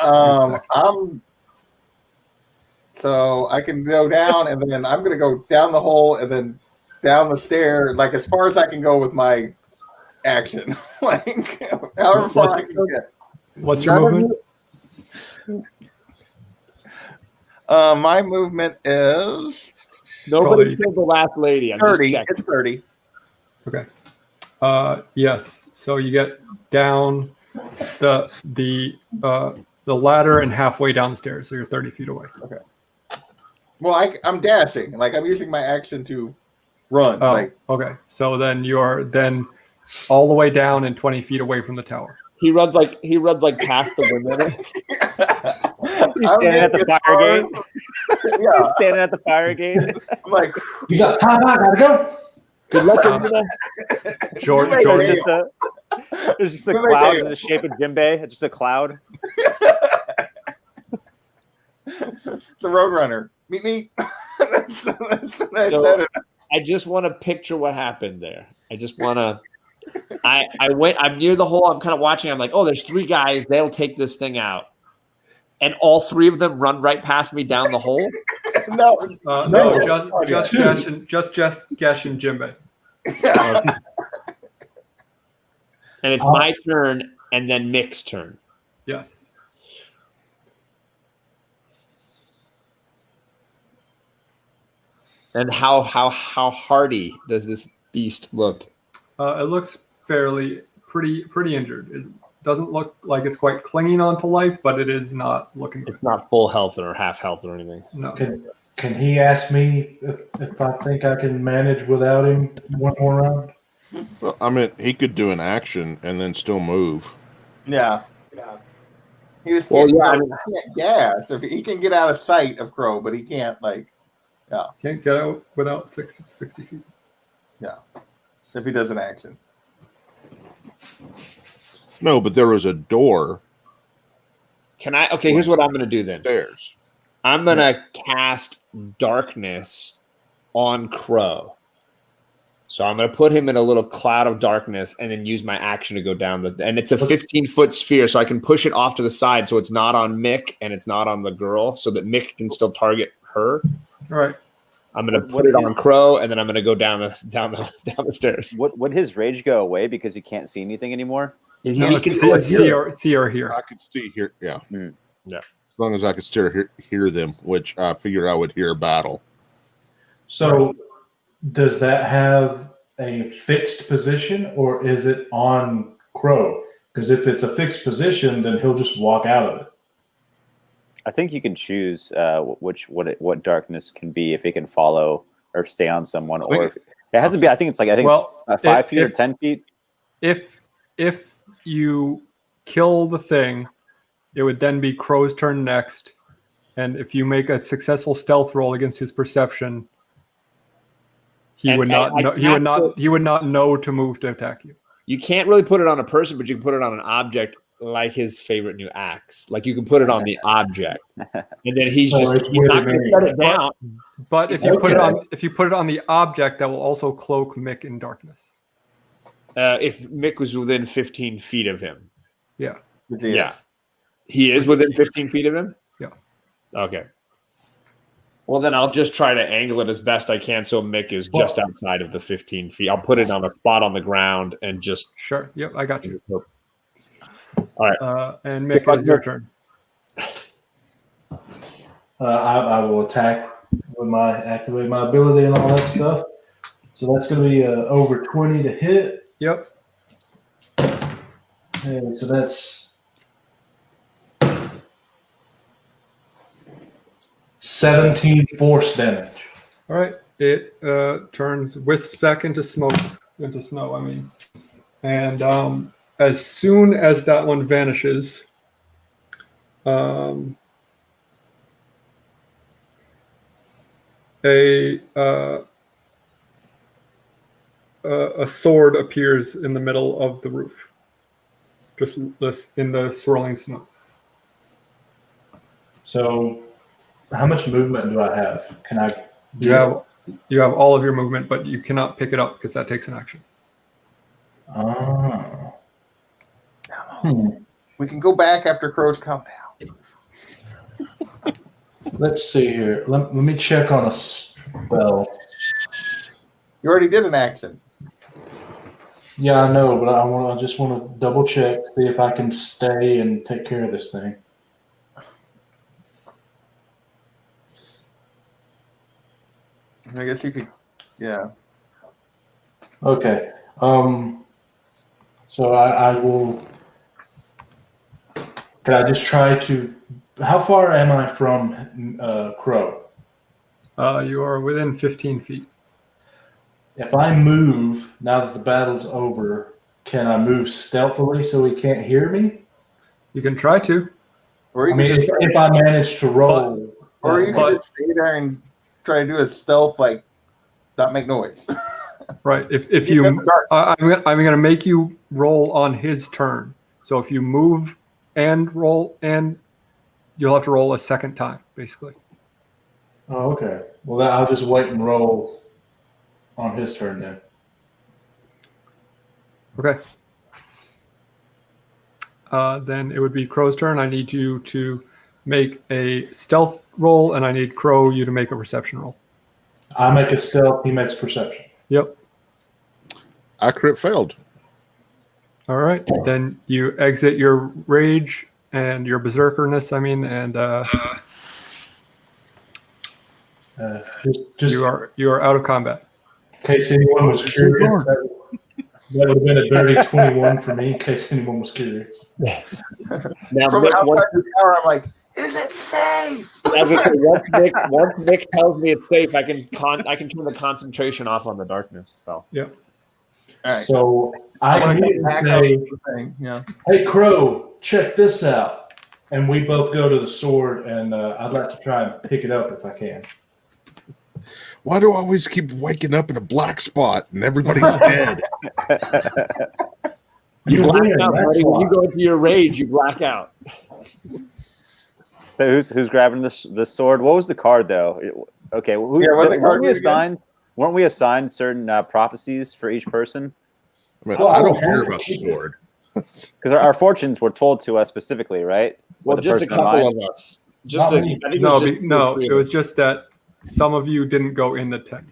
So I can go down, and then I'm going to go down the hole, and then down the stair, like as far as I can go with my action, like however far I can get. What's your movement? My movement is Nobody killed the last lady. I'm 30. just checking. It's 30. Okay. Yes. So you get down the ladder and halfway down the stairs, so you're 30 feet away. Okay. Well, I'm dashing. Like I'm using my action to run. Oh, Like okay. So then you're all the way down and 20 feet away from the tower. He runs like past the window. He's standing at the fire gate. Yeah. He's standing at the fire gate. I'm like He's like, time out, gotta go. Good luck, Arena. Jordan, There's just a cloud in the shape of Jimbei. Just a cloud. the Roadrunner. Meet me. That's what I So- said. I just want to picture what happened there. I just want to. I'm near the hole. I'm kind of watching. I'm like, oh, there's 3 guys. They'll take this thing out. And all 3 of them run right past me down the hole. No. no, just Gesh and Jimbei. Yeah. And it's my turn and then Mick's turn. Yes. And how hardy does this beast look? It looks pretty injured. doesn't look like it's quite clinging onto life, but it is not looking good. It's not full health or half health or anything. No. Can he ask me if I think I can manage without him one more round? Well, I mean, he could do an action and then still move. Yeah. He just Well, can't, yeah, I he can't gas. If he can get out of sight of Crow, but he can't Can't get out without 60 feet. if he does an action. No, but there was a door Can I? Okay, here's what I'm going to do then. upstairs. I'm going to cast darkness on Crow. So I'm going to put him in a little cloud of darkness and then use my action to go down and it's a 15-foot sphere, so I can push it off to the side so it's not on Mick and it's not on the girl, so that Mick can still target her. All right. I'm going to put it on Crow, and then I'm going to go down the stairs. Would his rage go away because he can't see anything anymore? He No, can see or hear. I could still hear, yeah. Yeah. As long as I could still hear them, which I figured I would hear battle. So, does that have a fixed position, or is it on Crow? Because if it's a fixed position, then he'll just walk out of it. I think you can choose what darkness can be if it can follow or stay on someone, or if, it has to be. I think it's 5 feet or 10 feet. If you kill the thing, it would then be Crow's turn next, and if you make a successful stealth roll against his perception, he would not know to move to attack you. You can't really put it on a person, but you can put it on an object, like his favorite new axe. Like you can put it on the object, and then he's not going to set it down. But if you put it on the object, that will also cloak Mick in darkness. If Mick was within 15 feet of him, yeah, he is within 15 feet of him. Yeah. Okay. Well, then I'll just try to angle it as best I can so Mick is just outside of the 15 feet. I'll put it on a spot on the ground and just... Sure. Yep, I got you. All right. And Mick, it's your turn. I will attack with activate my ability and all that stuff. So that's going to be over 20 to hit. Yep. Okay, so that's 17 force damage. All right. It wisps back into snow. I mean, and as soon as that one vanishes, a sword appears in the middle of the roof, just in the swirling snow. So, how much movement do I have? Can I? You have all of your movement, but you cannot pick it up because that takes an action. Oh. We can go back after Crow's countdown. Let's see here. Let me check on a spell. You already did an action. Yeah, I know, but I just want to double check, see if I can stay and take care of this thing. I guess you could, yeah. Okay. So I will. Can I just try to? How far am I from Crow? You are within 15 feet. If I move now that the battle's over, can I move stealthily so he can't hear me? You can try to. Or you I mean, can just if I manage to roll, or you can just stay there and try to do a stealth, like not make noise. Right. If you, I'm going to make you roll on his turn. So if you move and roll, and you'll have to roll a second time, basically. Oh, okay. Well, I'll just wait and roll on his turn then. Okay. Then it would be Crow's turn. I need you to make a stealth roll, and I need Crow you to make a perception roll. I make a stealth. He makes perception. Yep. I crit failed. All right. Then you exit your rage and your berserkerness. I mean, and Just you are out of combat. in case anyone was curious, That would have been a dirty 21 for me, in case anyone was curious. Now, From Nick, outside the tower, I'm like, is it safe? I was gonna say, once Nick tells me it's safe, I can turn the concentration off on the darkness. So All right. So I'm I gonna come immediately back up say, to the thing. Yeah. hey, Crow, check this out. And we both go to the sword, and I'd like to try and pick it up if I can. Why do I always keep waking up in a black spot and everybody's dead? you black win, out, that's buddy. When why. you go into your rage, you black out. So who's grabbing this sword? What was the card though? Okay, who's Yeah, what the card weren't we was again? assigned? Weren't we assigned certain prophecies for each person? I mean, Well, I don't I care don't about the keep it. sword. Because our fortunes were told to us specifically, right? Well, With the just a person in couple mind? of us. Just Not a, me. I think No, it was just it was just that some of you didn't go in the tent.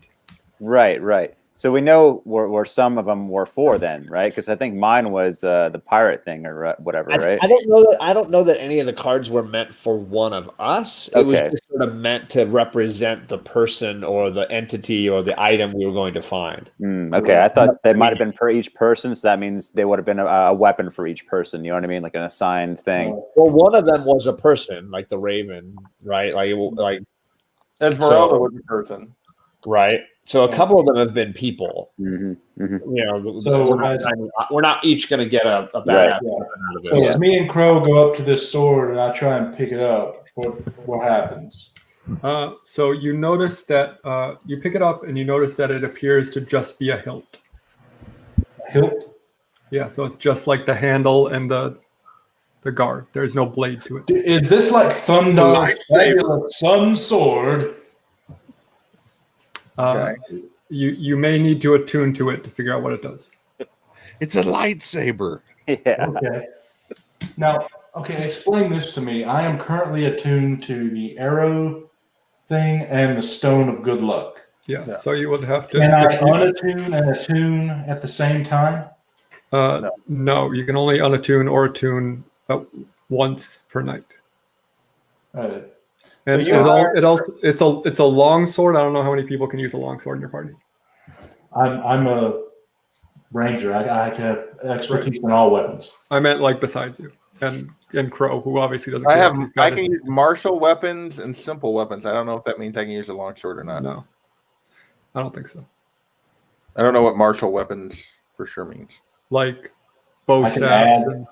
Right. So we know where some of them were for then, right? Because I think mine was the pirate thing or whatever, right? I don't know that any of the cards were meant for one of us. It was Okay. just sort of meant to represent the person or the entity or the item we were going to find. Okay, I thought they might have been for each person, so that means they would have been a weapon for each person. You know what I mean, like an assigned thing. Well, one of them was a person, like the Raven, right? Like Esmeralda So- was a person. right. So a couple of them have been people. hmm You know, So we're not each going to get a Right. badass Yeah. weapon out of So this. if me and Crow go up to this sword and I try and pick it up, what happens? So you notice that you pick it up and you notice that it appears to just be a hilt. Hilt? Yeah, so it's just like the handle and the guard. There's no blade to it. Is this like Thundar's Lightsaber. fabulous sun sword? You may need to attune to it to figure out what it does. It's a lightsaber. Yeah. Okay. Now, explain this to me. I am currently attuned to the arrow thing and the stone of good luck. Yeah. So you would have to. Can I unattune and attune at the same time? No, you can only unattune or attune once per night. And it's a long sword. I don't know how many people can use a long sword in your party. I'm a ranger. I have expertise in all weapons. I meant like besides you and Crow, who obviously doesn't. I can use martial weapons and simple weapons. I don't know if that means I can use a long sword or not. No, I don't think so. I don't know what martial weapons for sure means. Like bow I can staffs. add-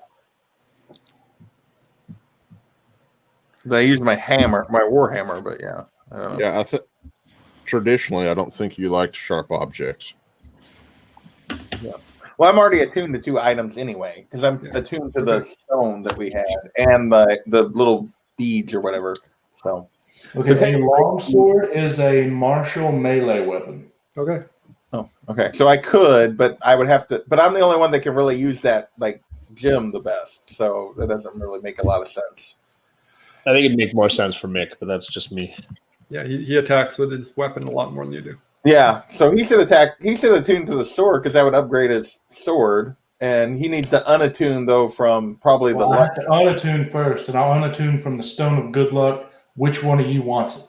I use my hammer, my war hammer, but yeah, I don't know. Yeah, traditionally, I don't think you liked sharp objects. Well, I'm already attuned to 2 items anyway, because I'm attuned to the stone that we had and the little beads or whatever. So, Okay, a long sword is a martial melee weapon. Okay. oh, okay. So I could, but I would have to. But I'm the only one that can really use that like gem the best. So that doesn't really make a lot of sense. I think it'd make more sense for Mick, but that's just me. Yeah, he attacks with his weapon a lot more than you do. Yeah. So he should attack. He should attune to the sword because that would upgrade his sword. And he needs to unattune though from probably Well, the I luck. have to unattune first, and I'll unattune from the stone of good luck. Which one of you wants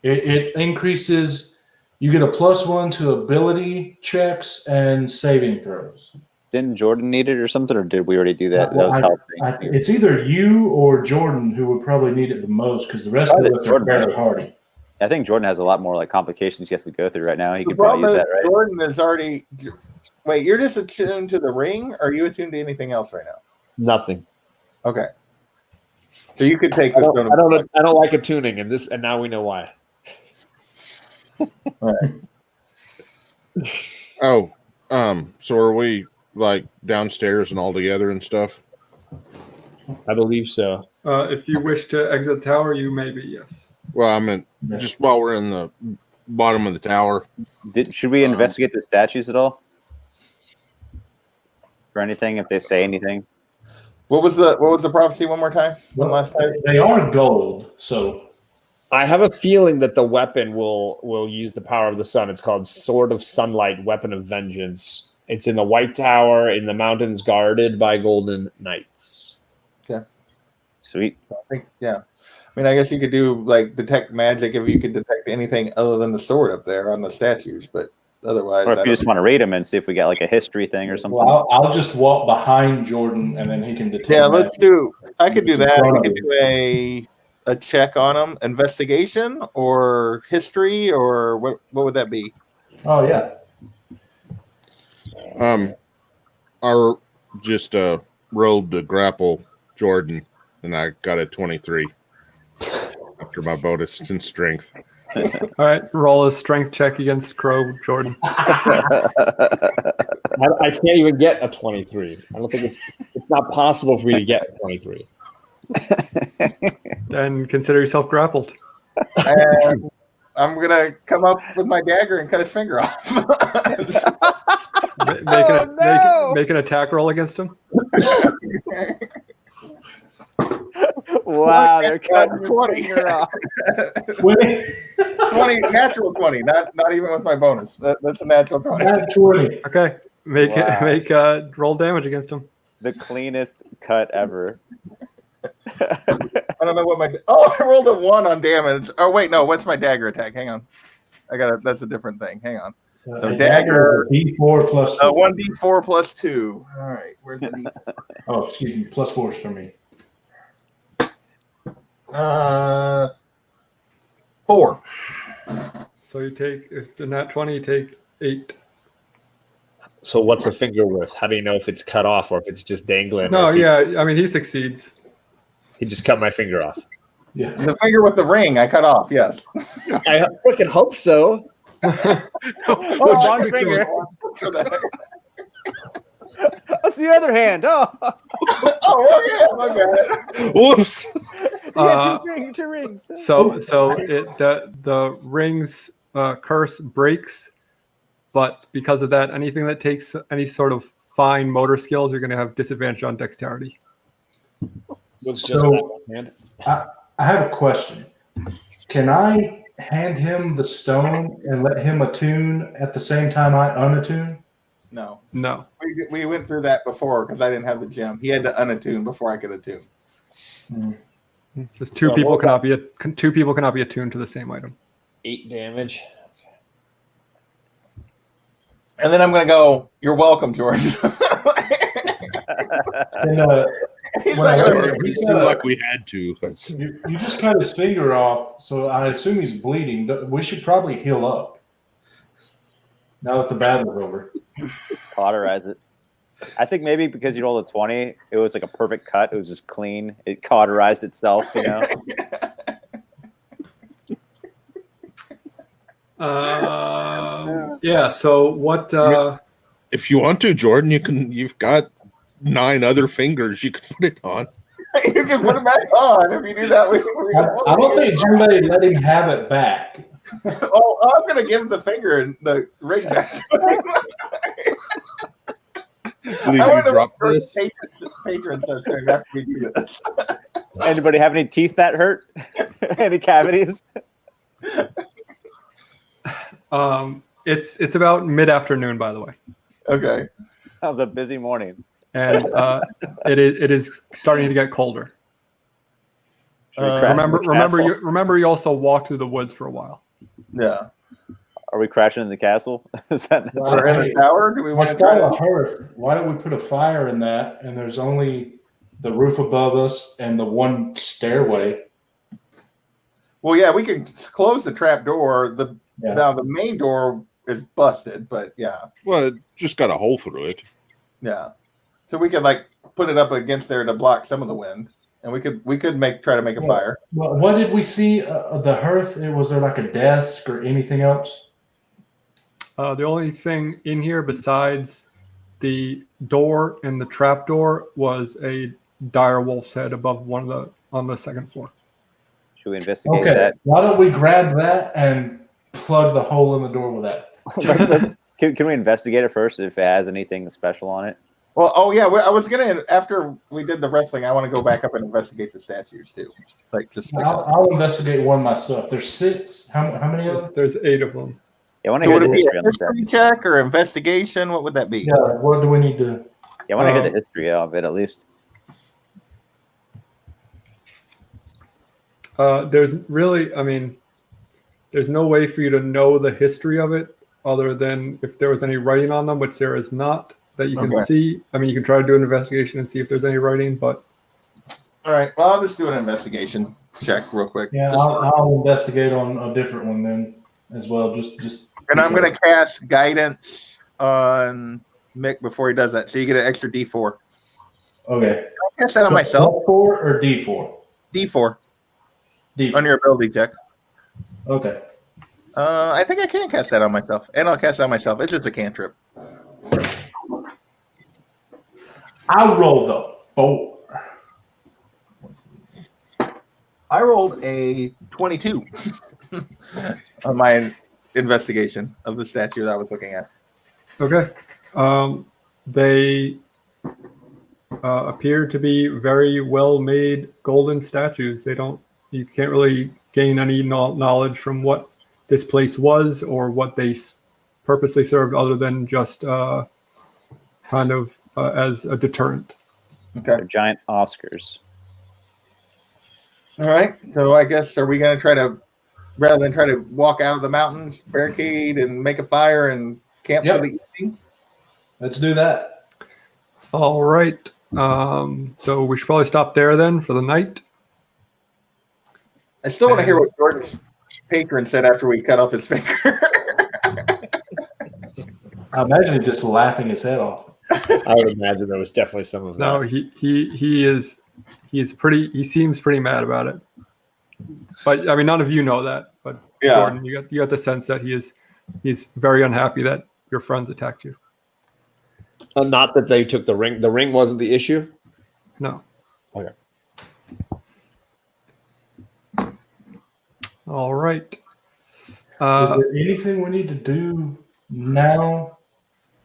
it? It increases. You get a +1 to ability checks and saving throws. Didn't Jordan need it or something, or did we already do that? Well, That was helping. It's either you or Jordan who would probably need it the most because the rest of Probably us are Jordan, fairly right? hardy. I think Jordan has a lot more like complications he has to go through right now. He The could probably use problem that, is right? Jordan is already. Wait, you're just attuned to the ring, or are you attuned to anything else right now? Nothing. Okay. So you could take I this. don't like attuning, and now we know why. All right. Oh, so are we like downstairs and all together and stuff? I believe so. If you wish to exit the tower, you may be, yes. Well, I meant just while we're in the bottom of the tower. Should we investigate the statues at all? For anything, if they say anything? What was the prophecy one more time? One last time? They are gold, so I have a feeling that the weapon will use the power of the sun. It's called Sword of Sunlight, Weapon of Vengeance. It's in the White Tower in the mountains, guarded by golden knights. Okay. Sweet. I think I mean, I guess you could do like detect magic if you could detect anything other than the sword up there on the statues, but otherwise, Or if you just want to read them and see if we got like a history thing or something. Well, I'll just walk behind Jordan, and then he can detect. yeah, let's do. I could do It's in that. front We of could him. do a check on them, investigation or history, or what would that be? Oh yeah. I just rolled to grapple Jordan, and I got a 23 after my bonus in strength. All right, roll a strength check against Crow, Jordan. I can't even get a 23. I don't think it's not possible for me to get a 23. Then consider yourself grappled. And I'm gonna come up with my dagger and cut his finger off. Make an attack roll against him. Wow, they're cutting 20. your finger off. 20, natural 20, not even with my bonus. That's a natural 20. That's 20. Okay, Wow. roll damage against him. The cleanest cut ever. I don't know what I rolled a 1 on damage. Oh wait, no, what's my dagger attack? Hang on. That's a different thing. Hang on. So dagger D4 plus 4. 1d4 plus 2. All right, where's the d4? Oh, excuse me. Plus 4 is for me. 4. So if it's a nat 20, you take 8. So what's a finger worth? How do you know if it's cut off or if it's just dangling? No, yeah, I mean he succeeds. He just cut my finger off. Yeah. The finger with the ring I cut off. Yes. I freaking hope so. One finger. What's the other hand? Oh, Oh, yeah, my bad. Whoops. two rings. So the ring's curse breaks, but because of that, anything that takes any sort of fine motor skills, you're going to have disadvantage on dexterity. Was just So- that one hand. I have a question. Can I hand him the stone and let him attune at the same time I unattune? No. No. We went through that before because I didn't have the gem. He had to unattune before I could attune. There's two people cannot be attuned to the same item. 8 damage. And then I'm going to go, "You're welcome, George." And, He's Well, like, sure. It seemed like we had to. That's- you just cut his finger off, so I assume he's bleeding. We should probably heal up now that the battle's over. Cauterize it. I think maybe because you rolled a 20, it was like a perfect cut. It was just clean. It cauterized itself, you know. Yeah. So what? If you want to, Jordan, you've got 9 other fingers you can put it on. you can put it back on if you do that. I don't think Jimbe let him have it back. Oh, I'm going to give the finger and the ring back. Believe you drop this. Patron says after we do this. Anybody have any teeth that hurt? Any cavities? It's about mid-afternoon, by the way, Okay. That was a busy morning. and it is starting to get colder. Should we crash in the castle? Remember, you also walked through the woods for a while. Yeah. Are we crashing in the castle? Is that We're in the tower. Do we want Let's to try start a to? hearth. Why don't we put a fire in that? And there's only the roof above us and the one stairway. Well, yeah, we can close the trap door. Yeah. Now the main door is busted, but yeah, Well, it just got a hole through it. yeah. So we could like put it up against there to block some of the wind, and we could try to make a fire. What did we see? The hearth. Was there like a desk or anything else? The only thing in here besides the door and the trap door was a dire wolf's head above on the second floor. Should we investigate Okay. that? Why don't we grab that and plug the hole in the door with that? Can we investigate it first if it has anything special on it? Well, oh yeah, I was gonna after we did the wrestling, I want to go back up and investigate the statues too, like just. I'll investigate one myself. There's 6. How many of them? There's 8 of them. Yeah, I want to So hear would the it be history a on this. history check or investigation? What would that be? Yeah. What do we need to? Yeah, I want to hear the history of it at least. There's no way for you to know the history of it other than if there was any writing on them, which there is not that you can Okay. see. I mean, you can try to do an investigation and see if there's any writing, but All right. Well, I'll just do an investigation check real quick. Yeah, Just- I'll investigate on a different one then as well. Just and I'm going to cast guidance on Mick before he does that. So you get an extra D4. okay. I cast that on myself. 4 or D4? D4 D4. on your ability check. Okay. I think I can cast that on myself, and I'll cast that on myself. It's just a cantrip. I rolled a 4. I rolled a 22 on my investigation of the statue that I was looking at. okay. They appear to be very well-made golden statues. You can't really gain any knowledge from what this place was or what they purposely served other than just kind of as a deterrent. Okay. They're giant Oscars. All right. So I guess, are we going to try to, rather than try to walk out of the mountains, barricade and make a fire and camp Yep. for the evening? Let's do that. All right. So we should probably stop there then for the night. I still want to hear what Jordan's patron said after we cut off his finger. I imagine him just laughing his head off. I would imagine there was definitely some of that. No, he seems pretty mad about it. But I mean, none of you know that. But Yeah. Jordan, you got the sense that he's very unhappy that your friends attacked you. Not that they took the ring. The ring wasn't the issue. No. Okay. All right. Is there anything we need to do now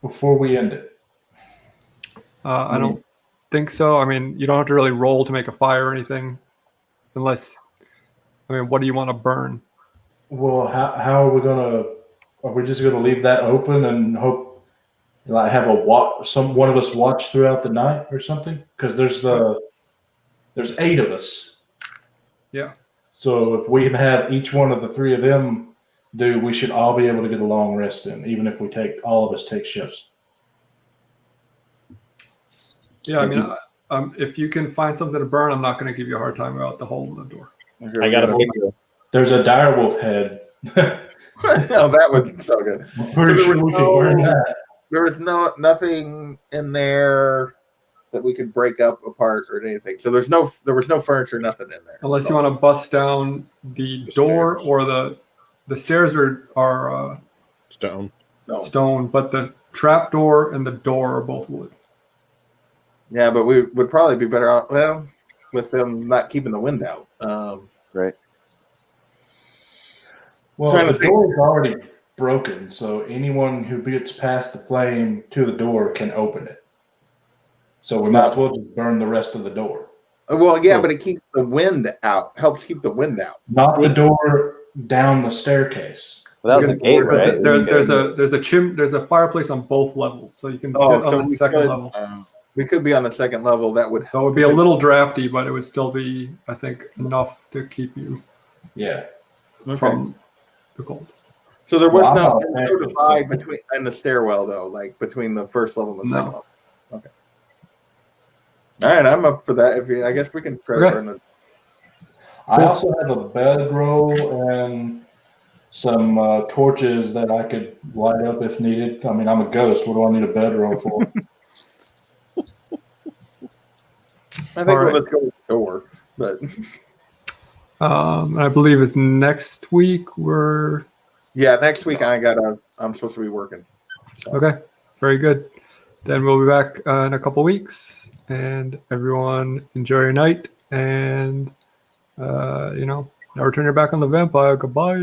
before we end it? I don't think so. I mean, you don't have to really roll to make a fire or anything, unless. I mean, what do you want to burn? Well, how are we gonna? Are we just gonna leave that open and hope, like, have one of us watch throughout the night or something? Because there's 8 of us. Yeah. So if we can have each one of the 3 of them do, we should all be able to get a long rest in, even if all of us take shifts. Yeah, I mean, if you can find something to burn, I'm not going to give you a hard time about the hole in the door. I got a finger. There's a direwolf head. Oh, that was so good. I'm pretty So there sure was we can burn that. There was nothing in there that we could break up apart or anything. So there was no furniture, nothing in there. Unless you want to bust down the door stairs. or the stairs are Stone. No. stone, but the trap door and the door are both wood. Yeah, but we would probably be better off, well, with them not keeping the wind out. Right. Well, Trying to the think. door is already broken, so anyone who gets past the flame to the door can open it. So we might as well just burn the rest of the door. Well, yeah, but it keeps the wind out, helps keep the wind out. Not the door down the staircase. Well, that was a gate, right? There's a fireplace on both levels, so you can sit on the second level. We could be on the second level. That would So it would be a little drafty, but it would still be, I think, enough to keep you Yeah. from the cold. So there was Wow, no divide between in the stairwell though, like between the first level and the second No. level. Okay. All right, I'm up for that. I guess we can try to Okay. burn it. I also have a bedroll and some torches that I could light up if needed. I mean, I'm a ghost. What do I need a bedroll for? I think All we'll right. just go with the door, but I believe it's next week. yeah, next week I'm supposed to be working. So. Okay, very good. Then we'll be back in a couple weeks, and everyone enjoy your night, and never turn your back on the vampire. Goodbye.